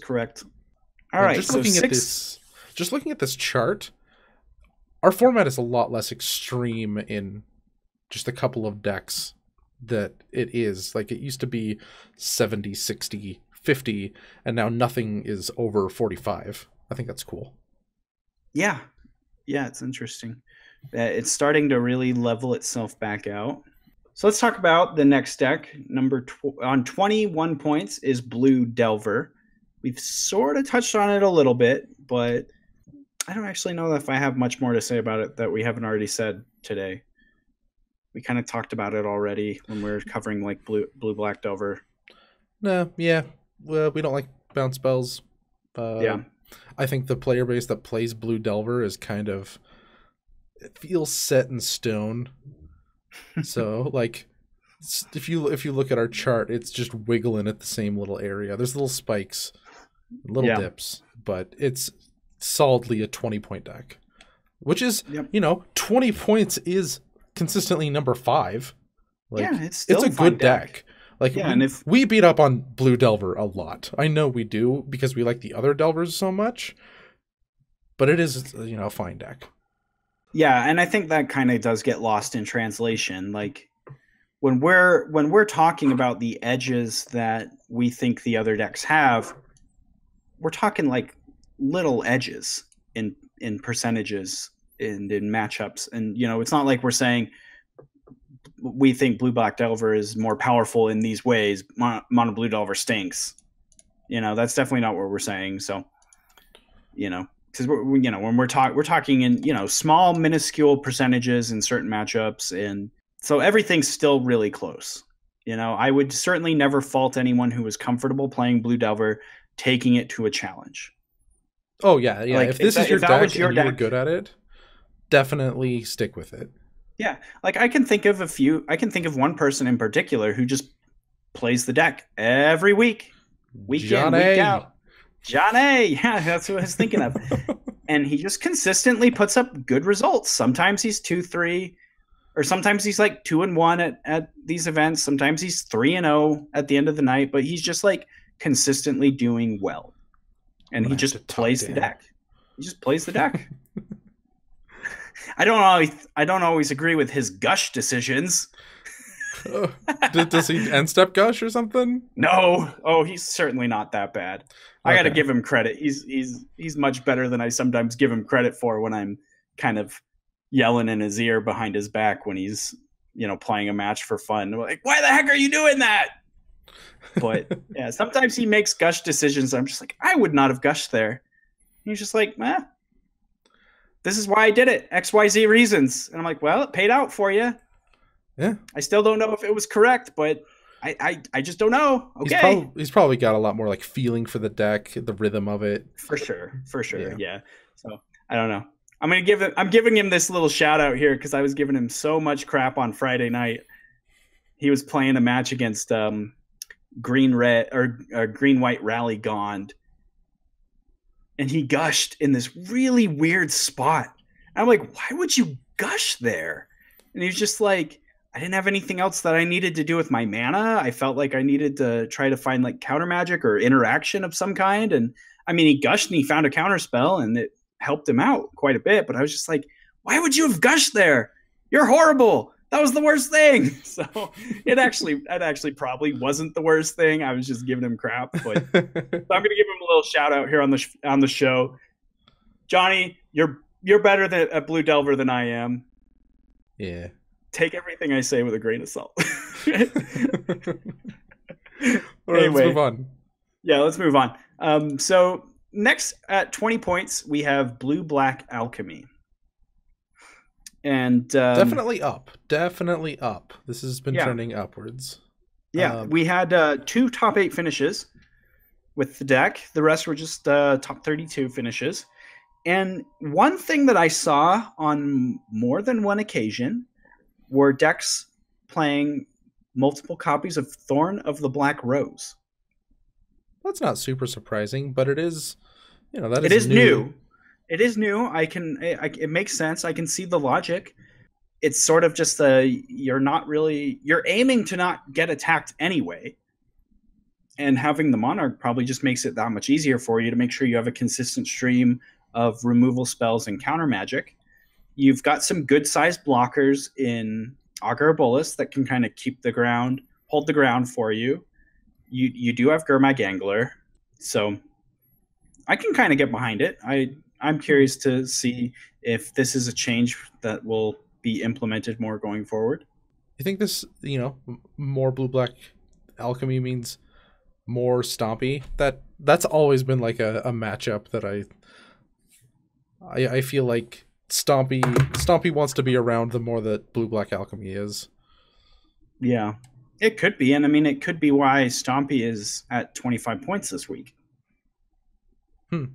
correct. All right, just looking at this chart... Our format is a lot less extreme in just a couple of decks that it is. Like, it used to be 70, 60, 50, and now nothing is over 45. I think that's cool. Yeah, it's interesting. It's starting to really level itself back out. So let's talk about the next deck. On 21 points is Blue Delver. We've sort of touched on it a little bit, but... I don't actually know if I have much more to say about it that we haven't already said today. We kind of talked about it already when we were covering like Blue-Black Delver. No, yeah. Well, we don't like bounce spells. Yeah. I think the player base that plays Blue Delver is kind of... It feels set in stone. So, like, if you look at our chart, it's just wiggling at the same little area. There's little spikes, little dips, but it's... solidly a 20-point deck, which is 20 points is consistently number 5. Like, it's a good deck. Like, we beat up on Blue Delver a lot. I know we do because we like the other Delvers so much, but it is a fine deck. Yeah, and I think that kind of does get lost in translation. Like when we're talking about the edges that we think the other decks have, we're talking like little edges in percentages and in matchups. And, you know, it's not like we're saying we think blue black delver is more powerful in these ways. Mono blue delver stinks. You know, that's definitely not what we're saying. So, you know, because you know, when we're talking in, you know, small minuscule percentages in certain matchups, and so everything's still really close. You know, I would certainly never fault anyone who was comfortable playing blue delver taking it to a challenge. Oh yeah, yeah. Like, if this is your that deck was your and you're deck, good at it, definitely stick with it. yeah. Like I can think of one person in particular who just plays the deck every week, week John in, week A. out. John A. Yeah, that's what I was thinking of. And he just consistently puts up good results. Sometimes he's 2-3, or sometimes he's like 2-1 at these events. Sometimes he's 3-0 at the end of the night, but he's just like consistently doing well. And he just plays the deck. He just plays the deck. I don't always agree with his gush decisions. Does he end step gush or something? No. Oh, he's certainly not that bad. I got to give him credit. He's much better than I sometimes give him credit for when I'm kind of yelling in his ear behind his back when he's, you know, playing a match for fun. Like, why the heck are you doing that? But yeah, sometimes he makes gush decisions. I'm just like, I would not have gushed there. He's just like, this is why I did it. XYZ reasons. And I'm like, well, it paid out for you. Yeah. I still don't know if it was correct, but I just don't know. Okay. He's probably got a lot more like feeling for the deck, the rhythm of it. For sure. Yeah. So I don't know. I'm giving him this little shout out here because I was giving him so much crap on Friday night. He was playing a match against green white rally Gond, and he gushed in this really weird spot. I'm like, why would you gush there? And he was just like, I didn't have anything else that I needed to do with my mana. I felt like I needed to try to find like counter magic or interaction of some kind. And I mean, he gushed and he found a counter spell and it helped him out quite a bit. But I was just like, why would you have gushed there? You're horrible. That was the worst thing. So it actually probably wasn't the worst thing. I was just giving him crap. But so I'm going to give him a little shout out here on the show. Johnny, you're better at Blue Delver than I am. Yeah. Take everything I say with a grain of salt. All right, let's move on. Yeah, let's move on. So next at 20 points, we have Blue Black Alchemy. And definitely up. This has been trending upwards. Yeah, we had 2 top 8 finishes with the deck. The rest were just top 32 finishes. And one thing that I saw on more than one occasion were decks playing multiple copies of Thorn of the Black Rose. That's not super surprising, but it is, you know, it is new. It is new. It makes sense. I can see the logic. It's sort of just you're aiming to not get attacked anyway. And having the Monarch probably just makes it that much easier for you to make sure you have a consistent stream of removal spells and counter magic. You've got some good sized blockers in Augur Bolus that can kind of hold the ground for you. You do have Gurmag Angler, so I can kind of get behind it. I'm curious to see if this is a change that will be implemented more going forward. You think this, you know, more Blue-Black Alchemy means more Stompy? That's always been like a matchup that I feel like Stompy wants to be around the more that Blue-Black Alchemy is. Yeah, it could be. And I mean, it could be why Stompy is at 25 points this week. I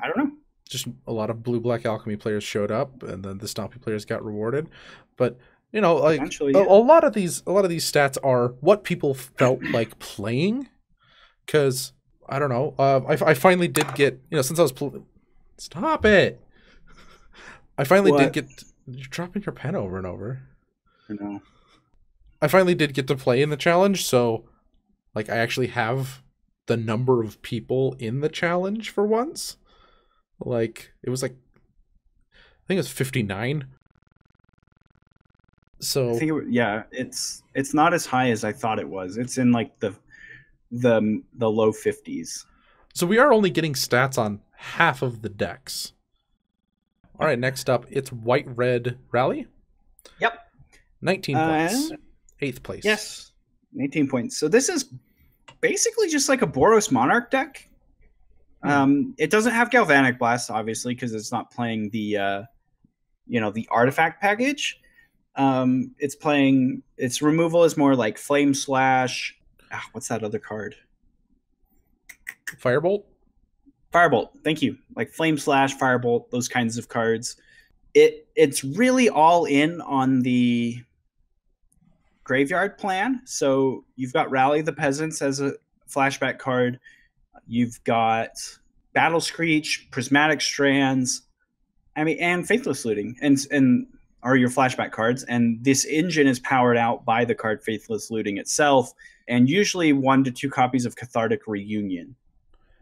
don't know. Just a lot of Blue-Black Alchemy players showed up, and then the Stompy players got rewarded. But you know, like a lot of these stats are what people felt like playing. Because I don't know, I finally did get, you know, since I was stop it. I finally did get. You're dropping your pen over and over. I know. I finally did get to play in the challenge, so like I actually have the number of people in the challenge for once. Like it was like, I think it was 59. So I think it's not as high as I thought it was. It's in like the low 50s. So we are only getting stats on half of the decks. All right, next up, it's White-Red Rally. Yep. 19 points. 8th place. Yes. 18 points. So this is basically just like a Boros Monarch deck. It doesn't have Galvanic Blast, obviously, because it's not playing the the artifact package. Its removal is more like Flame Slash. What's that other card? Firebolt? Firebolt, thank you. Like Flame Slash, Firebolt, those kinds of cards. It's really all in on the graveyard plan. So you've got Rally the Peasants as a flashback card. You've got Battle Screech, Prismatic Strands, and Faithless Looting, and are your flashback cards. And this engine is powered out by the card Faithless Looting itself, and usually 1 to 2 copies of Cathartic Reunion.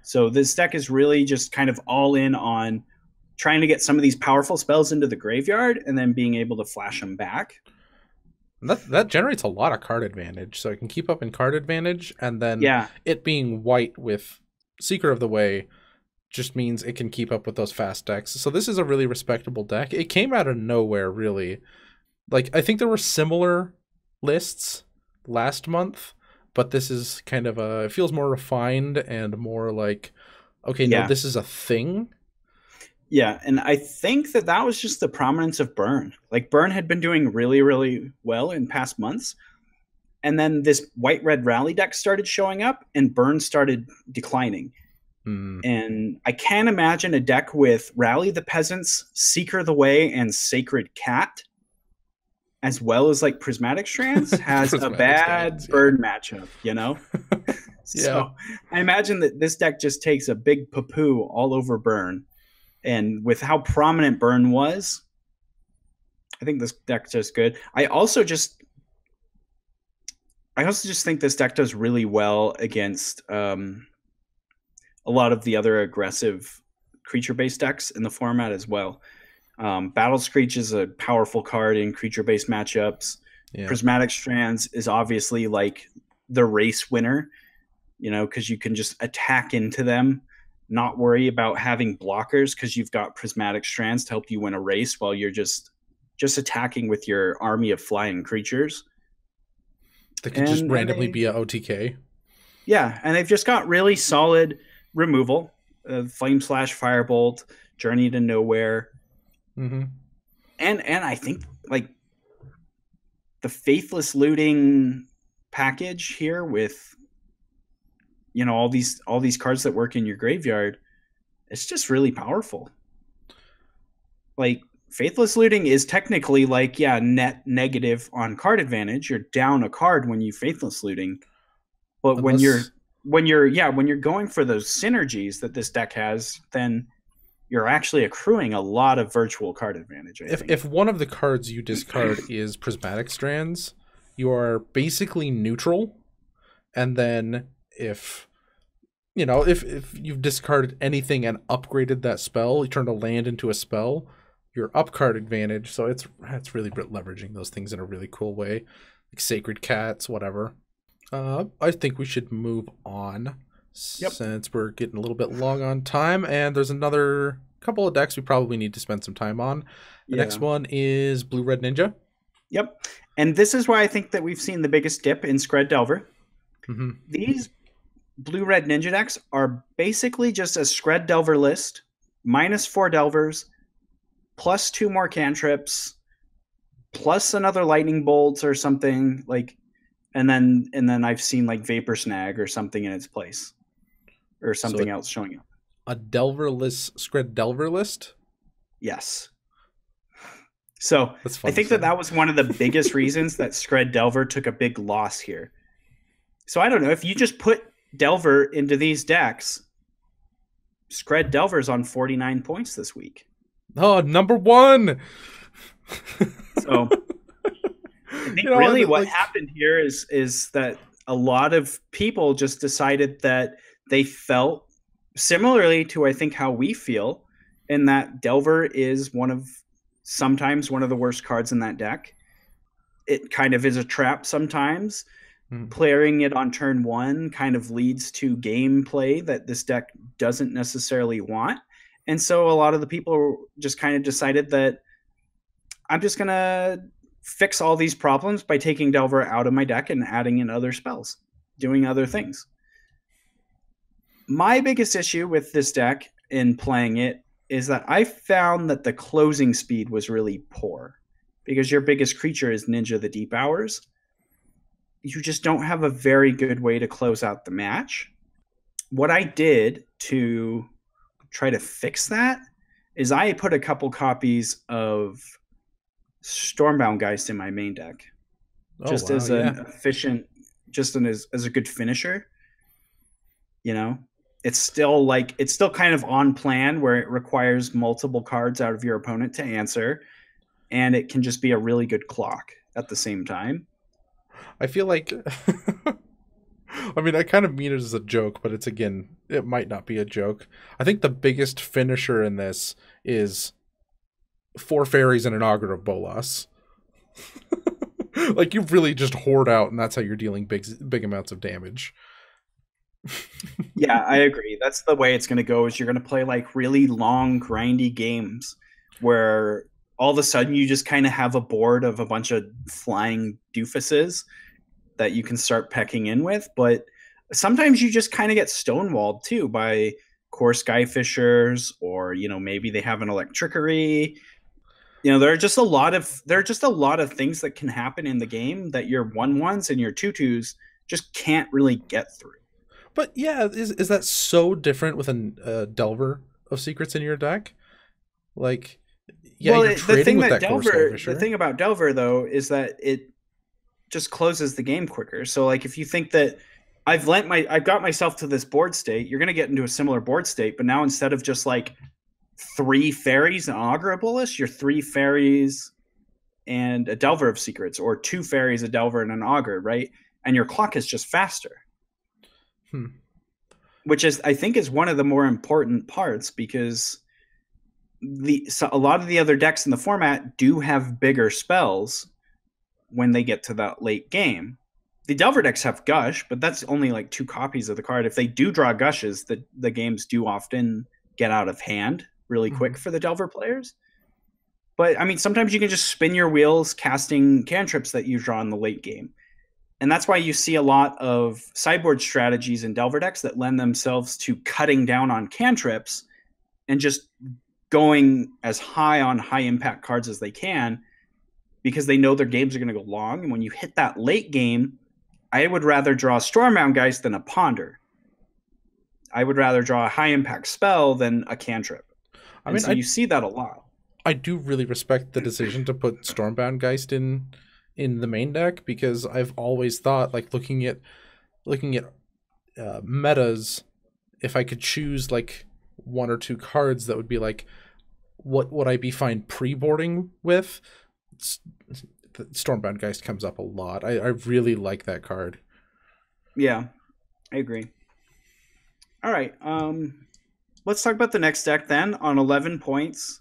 So this deck is really just kind of all in on trying to get some of these powerful spells into the graveyard and then being able to flash them back. That generates a lot of card advantage, so it can keep up in card advantage, and then it being white with Seeker of the Way just means it can keep up with those fast decks. So this is a really respectable deck. It came out of nowhere, really. Like, I think there were similar lists last month, but this is kind of it feels more refined and more like, okay, no, this is a thing. Yeah, and I think that was just the prominence of Burn. Like, Burn had been doing really, really well in past months, and then this White-Red Rally deck started showing up, and Burn started declining. And I can't imagine a deck with Rally the Peasants, Seeker the Way, and Sacred Cat, as well as like Prismatic Strands, has a bad Burn matchup, So I imagine that this deck just takes a big poo-poo all over Burn. And with how prominent Burn was, I think this deck's just good. I also just think this deck does really well against a lot of the other aggressive creature-based decks in the format as well. Battle Screech is a powerful card in creature-based matchups. Yeah. Prismatic Strands is obviously like the race winner, because you can just attack into them, not worry about having blockers because you've got Prismatic Strands to help you win a race while you're just attacking with your army of flying creatures. That could just randomly be a OTK. Yeah, and they've just got really solid removal, Flame Slash, Firebolt, Journey to Nowhere. Mm-hmm. And I think like the Faithless Looting package here with all these cards that work in your graveyard, it's just really powerful. Like, Faithless Looting is technically like net negative on card advantage. You're down a card when you Faithless Looting, but when you're going for those synergies that this deck has, then you're actually accruing a lot of virtual card advantage. If one of the cards you discard is Prismatic Strands, you are basically neutral. And then if you've discarded anything and upgraded that spell, you turn a land into a spell, you're up card advantage. So it's really leveraging those things in a really cool way, like Sacred Cats, whatever. I think we should move on since we're getting a little bit long on time, and there's another couple of decks we probably need to spend some time on. The next one is Blue-Red Ninja. Yep. And this is why I think that we've seen the biggest dip in Scred Delver. Mm-hmm. These Blue-Red Ninja decks are basically just a Scred Delver list, -4 Delvers, plus 2 more cantrips, plus another Lightning Bolts or something, like, and then I've seen like Vapor Snag or something in its place, or something else showing up. A Delver list, Scred Delver list? Yes. So I think that was one of the biggest reasons that Scred Delver took a big loss here. So I don't know, if you just put Delver into these decks, Scred Delver's on 49 points this week. Oh, #1! So I think really what happened here is that a lot of people just decided that they felt similarly to, I think, how we feel, in that Delver is sometimes one of the worst cards in that deck. It kind of is a trap sometimes. Clearing it on turn 1 kind of leads to gameplay that this deck doesn't necessarily want. And so a lot of the people just kind of decided that I'm just going to fix all these problems by taking Delver out of my deck and adding in other spells, doing other things. My biggest issue with this deck in playing it is that I found that the closing speed was really poor because your biggest creature is Ninja the Deep Hours. You just don't have a very good way to close out the match. What I did to try to fix that is I put a couple copies of Stormbound Geist in my main deck, as an efficient, as a good finisher. You know, it's still kind of on plan where it requires multiple cards out of your opponent to answer, and it can just be a really good clock at the same time. I feel like, I mean, I kind of mean it as a joke, but it might not be a joke. I think the biggest finisher in this is 4 fairies and an Augur of Bolas. Like, you really just hoard out, and that's how you're dealing big amounts of damage. Yeah, I agree. That's the way it's going to go, is you're going to play like really long, grindy games where all of a sudden you just kind of have a board of a bunch of flying doofuses that you can start pecking in with. But sometimes you just kind of get stonewalled too by core Skyfishers, or, you know, maybe they have an Electrickery. You know, there are just a lot of things that can happen in the game that your 1/1s and your 2/2s just can't really get through. But yeah, is that so different with a Delver of Secrets in your deck? Like, yeah, well, you're trading with that core Skyfisher. The thing about Delver, though, is that it just closes the game quicker. So, like, if you think that I've got myself to this board state, you're going to get into a similar board state, but now instead of just like 3 fairies and Augur of Bolas, you're 3 fairies and a Delver of Secrets, or 2 fairies, a Delver, and an Augur, right? And your clock is just faster. Which I think is one of the more important parts, because a lot of the other decks in the format do have bigger spells when they get to that late game. The Delver decks have Gush, but that's only like 2 copies of the card. If they do draw Gushes, the games do often get out of hand really quick for the Delver players. But I mean, sometimes you can just spin your wheels casting cantrips that you draw in the late game. And that's why you see a lot of sideboard strategies in Delver decks that lend themselves to cutting down on cantrips and just going as high on high impact cards as they can, because they know their games are going to go long. And when you hit that late game, I would rather draw Stormbound Geist than a Ponder. I would rather draw a high impact spell than a cantrip. You see that a lot. I do really respect the decision to put Stormbound Geist in the main deck, because I've always thought, like, looking at metas, if I could choose like 1 or 2 cards that would be like, what would I be fine pre-boarding with? Stormbound Geist comes up a lot. I really like that card. Yeah, I agree. All right, let's talk about the next deck then. On 11 points,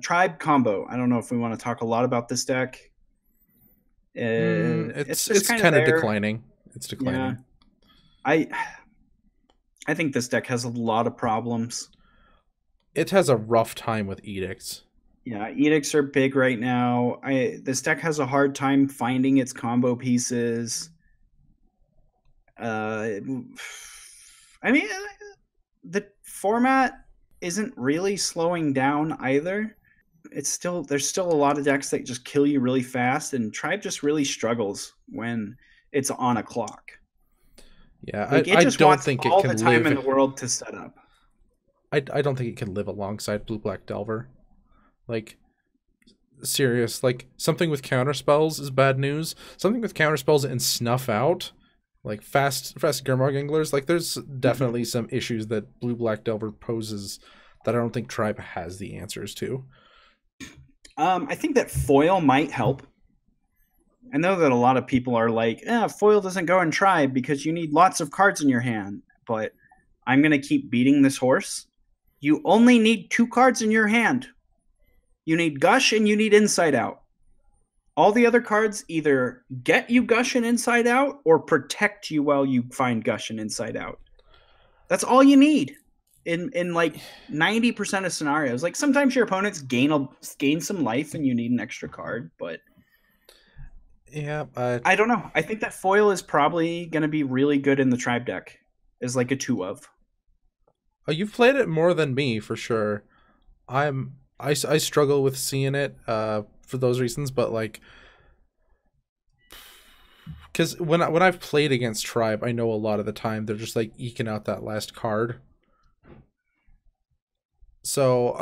Tribe Combo. I don't know if we want to talk a lot about this deck. It's kind of declining. It's declining. Yeah. I think this deck has a lot of problems. It has a rough time with edicts. Yeah, edicts are big right now. This deck has a hard time finding its combo pieces. I mean, the format isn't really slowing down either. There's still a lot of decks that just kill you really fast, and Tribe just really struggles when it's on a clock. Yeah, I don't think it can live all the time in the world to set up. I don't think it can live alongside Blue Black Delver. Like, serious, like, something with counterspells is bad news. Something with counterspells and snuff out, like fast Gurmag Anglers, like, there's definitely some issues that Blue Black Delver poses that I don't think Tribe has the answers to. I think that foil might help. I know that a lot of people are like, foil doesn't go in Tribe because you need lots of cards in your hand. But I'm going to keep beating this horse. You only need 2 cards in your hand. You need Gush and you need Inside Out. All the other cards either get you Gush and Inside Out or protect you while you find Gush and Inside Out. That's all you need. in like 90% of scenarios. Like sometimes your opponents gain some life and you need an extra card, but Yeah, I don't know. I think that foil is probably going to be really good in the tribe deck as like a 2 of. you've played it more than me for sure. I struggle with seeing it for those reasons, but like, because when I've played against tribe, I know a lot of the time they're just like eking out that last card. So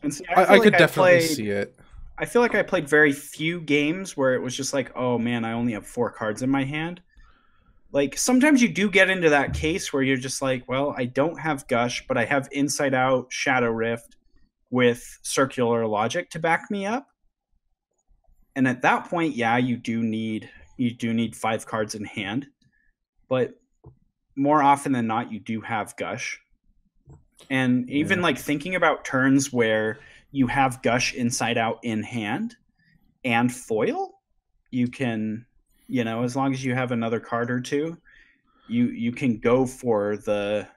And see, I could definitely see it. I feel like I played very few games where it was just like, oh man, I only have 4 cards in my hand. Like sometimes you do get into that case where you're just like, well, I don't have Gush, but I have Inside Out, Shadow Rift with Circular Logic to back me up. And at that point, yeah, you do need 5 cards in hand. But more often than not, you do have Gush. And even like thinking about turns where you have Gush Inside Out in hand and foil, you can, as long as you have another card or two, you can go for the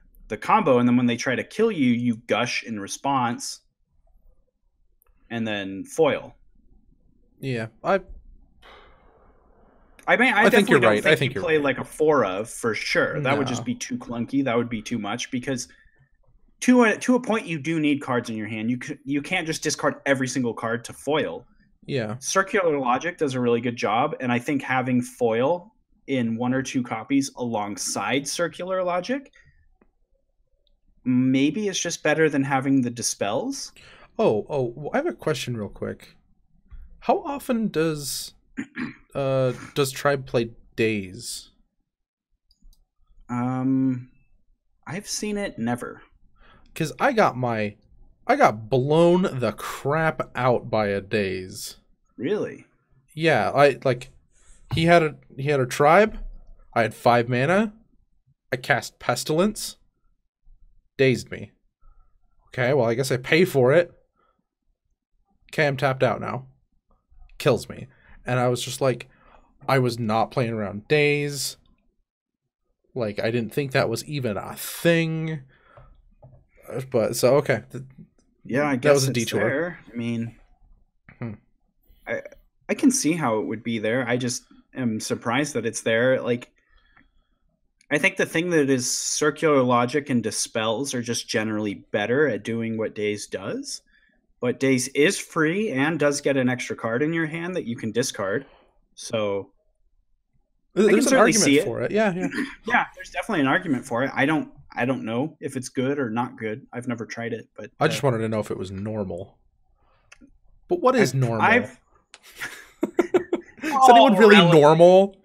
combo, and then when they try to kill you, you Gush in response and then foil. Yeah, I mean, I think you're right. I think you play like a 4 of for sure. That would No. just be too clunky. That would be too much because to a point, you do need cards in your hand. You can't just discard every single card to foil. Yeah. Circular Logic does a really good job, and I think having foil in 1 or 2 copies alongside Circular Logic maybe is just better than having the dispels. Oh, I have a question real quick. How often does Tribe play Days? I've seen it never. Because I got blown the crap out by a Days. Really? Yeah, he had a Tribe. I had 5 mana. I cast Pestilence. Dazed me. Okay, well I guess I pay for it. Okay, I'm tapped out now. Kills me. And I was just like, I was not playing around Days. Like, I didn't think that was even a thing. But, so, okay. Yeah, I guess that was a it's detour. there. I mean, I can see how it would be there. I just am surprised that it's there. Like, I think the thing that is Circular Logic and Dispels are just generally better at doing what Days does. But Days is free and does get an extra card in your hand that you can discard. So there's an argument for it. Yeah. Yeah, there's definitely an argument for it. I don't know if it's good or not good. I've never tried it, but I just wanted to know if it was normal. But what is normal? Is anyone really normal?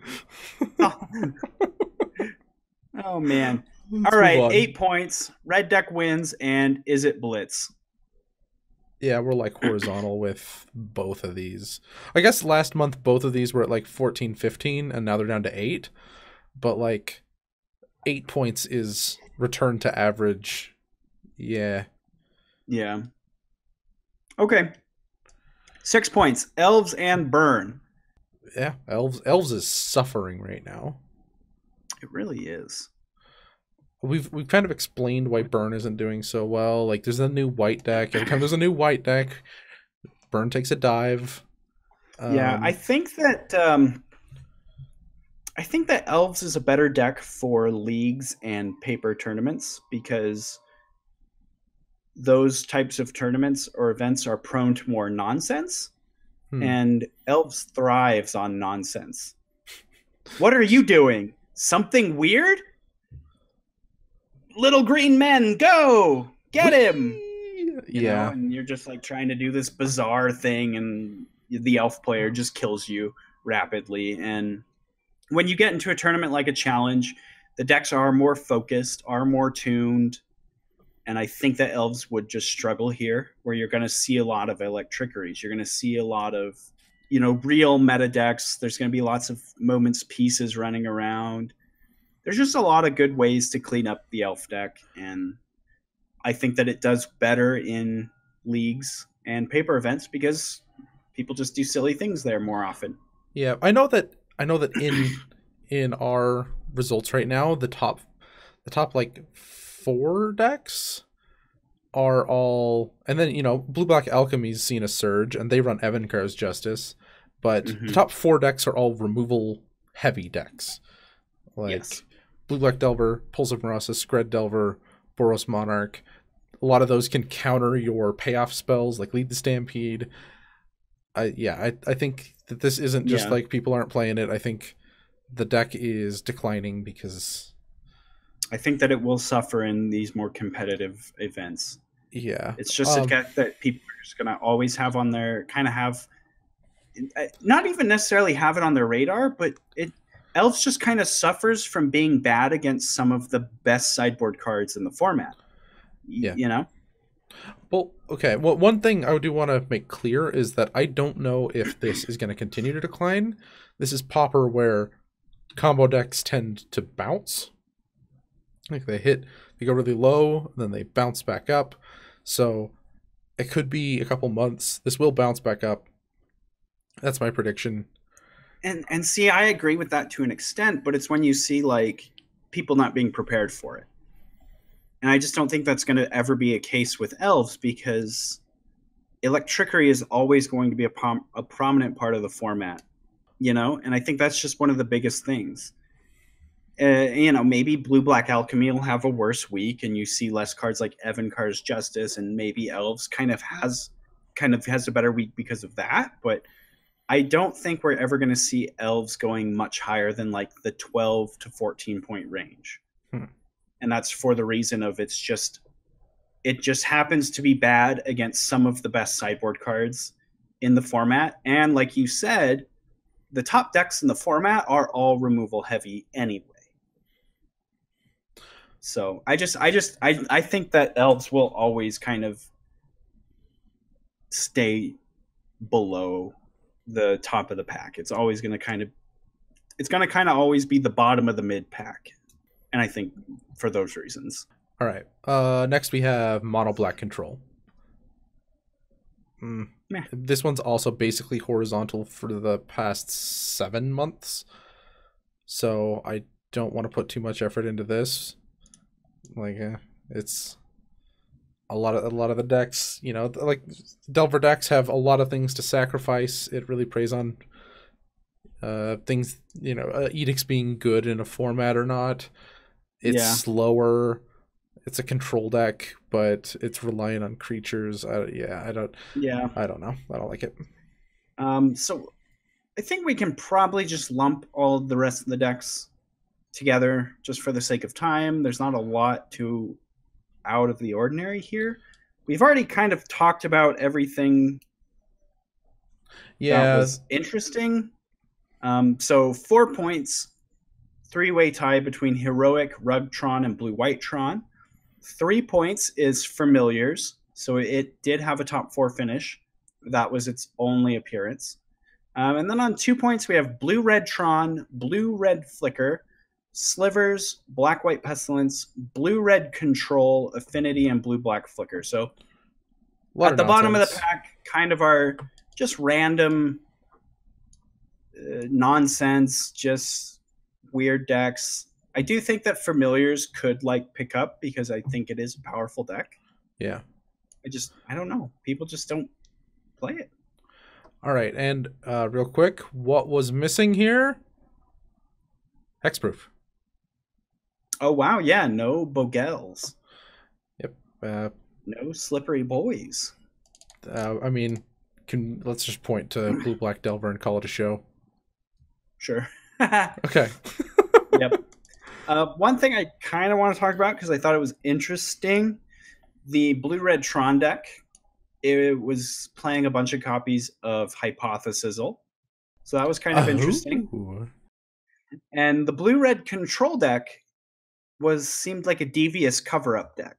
Oh man. All right, 8 points. Red deck wins, and is it Blitz? Yeah, we're like horizontal with both of these. I guess last month both of these were at like 14, 15, and now they're down to 8. But like 8 points is return to average. Yeah. Yeah. Okay. 6 points. Elves and Burn. Yeah, Elves is suffering right now. It really is. We've kind of explained why Burn isn't doing so well. Like, there's a new white deck. Every time there's a new white deck, Burn takes a dive. Yeah, I think that Elves is a better deck for leagues and paper tournaments because those types of tournaments or events are prone to more nonsense, and Elves thrives on nonsense. What are you doing? Something weird? Little green men, go! Get him! You know, and you're just like trying to do this bizarre thing, and the elf player just kills you rapidly. And when you get into a tournament like a challenge, the decks are more focused, are more tuned, and I think that elves would just struggle here, where you're going to see a lot of electrickeries. You're going to see a lot of, real meta decks. There's going to be lots of moments pieces running around. There's just a lot of good ways to clean up the elf deck, and I think that it does better in leagues and paper events because people just do silly things there more often. Yeah, I know that in our results right now, the top like 4 decks are all, and then Blue Black Alchemy's seen a surge, and they run Evankar's Justice, but the top 4 decks are all removal heavy decks, like Yes. Blue Black Delver, Pulse of Marasa, Skred Delver, Boros Monarch. A lot of those can counter your payoff spells, like Lead the Stampede. I think that this isn't just like people aren't playing it. I think the deck is declining because I think that it will suffer in these more competitive events. Yeah. It's just a deck that people are just going to always have on their, not even necessarily have it on their radar, but Elves just kind of suffers from being bad against some of the best sideboard cards in the format. Yeah. You know? Well, okay. Well, one thing I do want to make clear is that I don't know if this is going to continue to decline. This is Pauper, where combo decks tend to bounce. Like they go really low, then they bounce back up. So it could be a couple months. This will bounce back up. That's my prediction. And see, I agree with that to an extent, but it's when you see like people not being prepared for it. And I just don't think that's going to ever be a case with Elves, because Electrickery is always going to be a prominent part of the format, And I think that's just one of the biggest things. Maybe Blue Black Alchemy will have a worse week, and you see less cards like Evankar's Justice, and maybe Elves kind of has a better week because of that. But I don't think we're ever going to see Elves going much higher than like the 12 to 14 point range. And that's for the reason of it just happens to be bad against some of the best sideboard cards in the format. And like you said, the top decks in the format are all removal heavy anyway. So I think that Elves will always kind of stay below the top of the pack. It's always going to kind of always be the bottom of the mid pack. And I think for those reasons. All right. Next we have Mono Black Control. This one's also basically horizontal for the past 7 months. So I don't want to put too much effort into this. Like it's a lot of the decks, like Delver decks have a lot of things to sacrifice. It really preys on things, edicts being good in a format or not. It's slower. It's a control deck, but it's reliant on creatures. I don't know. I don't like it. So I think we can probably just lump all the rest of the decks together just for the sake of time. There's not a lot too out of the ordinary here. We've already kind of talked about everything that was interesting. So 4 points, 3-way tie between Heroic, Rugtron, and Blue-White Tron. 3 points is Familiars, so it did have a top 4 finish. That was its only appearance. And then on 2 points, we have Blue-Red Tron, Blue-Red Flicker, Slivers, Black-White Pestilence, Blue-Red Control, Affinity, and Blue-Black Flicker. So at the bottom of the pack, kind of are just random nonsense, just weird decks. I do think that Familiars could pick up, because I think it is a powerful deck. Yeah. I don't know. People just don't play it. All right, and real quick, what was missing here? Hexproof. Oh, wow. Yeah, no Bogels. Yep. No Slippery Boys. Let's just point to Blue Black Delver and call it a show. Sure. Okay. Yep. One thing I kind of want to talk about, because I thought it was interesting, the Blue-Red Tron deck, it was playing a bunch of copies of Hypothesizzle. So that was kind of interesting. And the Blue-Red Control deck seemed like a Devious cover-up deck.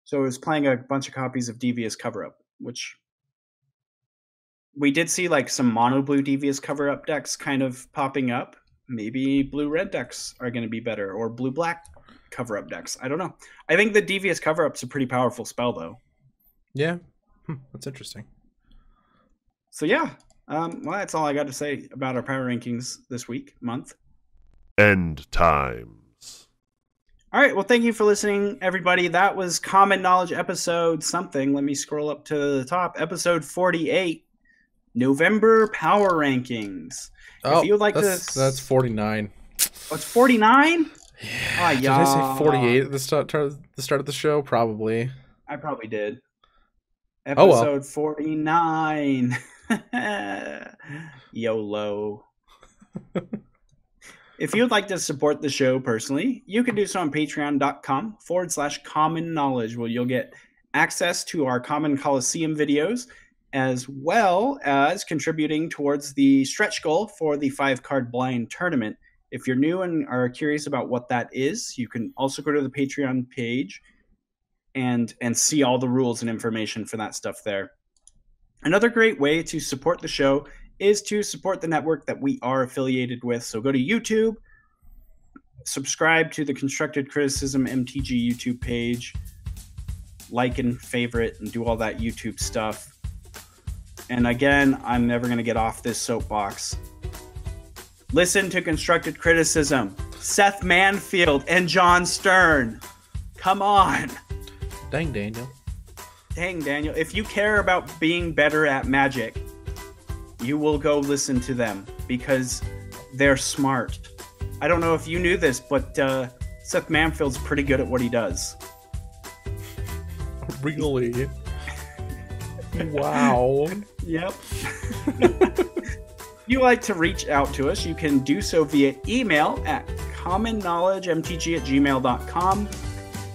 So it was playing a bunch of copies of Devious cover-up, which we did see some mono-blue Devious cover-up decks kind of popping up. Maybe blue-red decks are going to be better, or blue-black cover-up decks. I don't know. I think the Devious cover-up's a pretty powerful spell, though. Yeah. That's interesting. So, yeah. Well, that's all I got to say about our power rankings this month. End times. All right. Well, thank you for listening, everybody. That was Common Knowledge episode something. Let me scroll up to the top. Episode 48, November Power Rankings. Oh, if you would like that's 49. Oh, it's 49? Yeah. Did I say 48 at the start of the show? Probably. I probably did. Episode 49. YOLO. If you would like to support the show personally, you can do so on patreon.com/common knowledge, where you'll get access to our Common Coliseum videos, as well as contributing towards the stretch goal for the 5-card blind tournament. If you're new and are curious about what that is, you can also go to the Patreon page and see all the rules and information for that stuff there. Another great way to support the show is to support the network that we are affiliated with. So go to YouTube, subscribe to the Constructed Criticism MTG YouTube page, like and favorite, and do all that YouTube stuff. And again, I'm never going to get off this soapbox. Listen to Constructed Criticism. Seth Manfield and John Stern. Come on. Dang, Daniel. Dang, Daniel. If you care about being better at Magic, you will go listen to them because they're smart. I don't know if you knew this, but Seth Manfield's pretty good at what he does. Really? Wow. Yep. If you like to reach out to us, you can do so via email at commonknowledgemtg@gmail.com.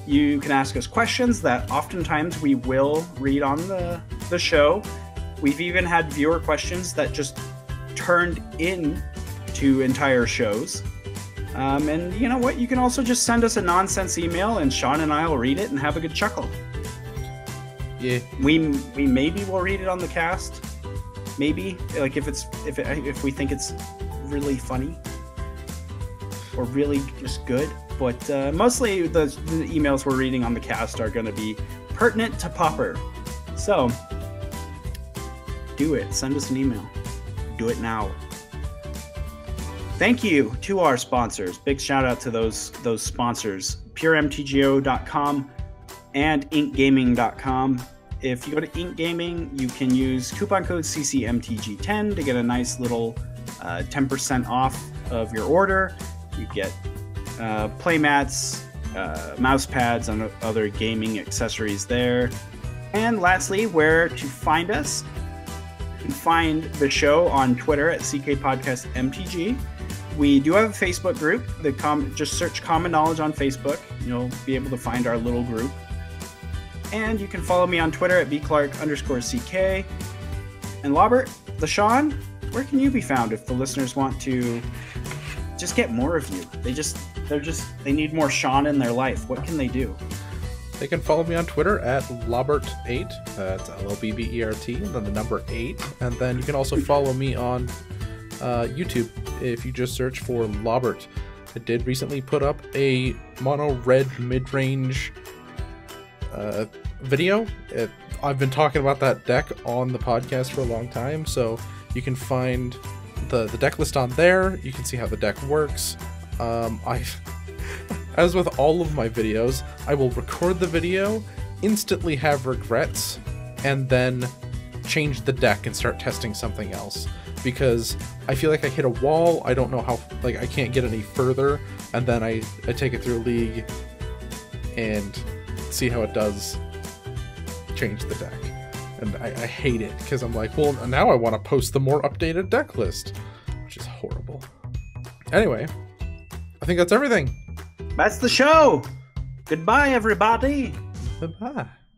You can ask us questions that oftentimes we will read on the show. We've even had viewer questions that just turned into entire shows. And you know what? You can also just send us a nonsense email, and Sean and I will read it and have a good chuckle. Yeah. We maybe will read it on the cast. Maybe, like if we think it's really funny or really just good. But mostly the emails we're reading on the cast are going to be pertinent to Popper. So do it. Send us an email. Do it now. Thank you to our sponsors. Big shout out to those sponsors. PureMTGO.com and InkGaming.com. If you go to Ink Gaming, you can use coupon code CCMTG10 to get a nice little 10% off of your order. You get playmats, mouse pads, and other gaming accessories there. And lastly, where to find us. You can find the show on Twitter at CK Podcast MTG. We do have a Facebook group. Just search Common Knowledge on Facebook. You'll be able to find our little group. And you can follow me on Twitter at bclark_CK. And Robert, LaShawn, where can you be found if the listeners want to just get more of you? They need more Sean in their life. What can they do? They can follow me on Twitter at Lobbert8. That's LLBBERT, and then the number 8. And then you can also follow me on YouTube if you just search for Lobbert. I did recently put up a mono red mid-range video. I've been talking about that deck on the podcast for a long time, so you can find the deck list on there. You can see how the deck works. As with all of my videos, I will record the video, instantly have regrets, and then change the deck and start testing something else. Because I feel like I hit a wall, I don't know how, I can't get any further, and then I take it through League and see how it does change the deck. And I hate it, because I'm like, well, now I want to post the more updated deck list, which is horrible. Anyway, I think that's everything. That's the show. Goodbye, everybody. Goodbye.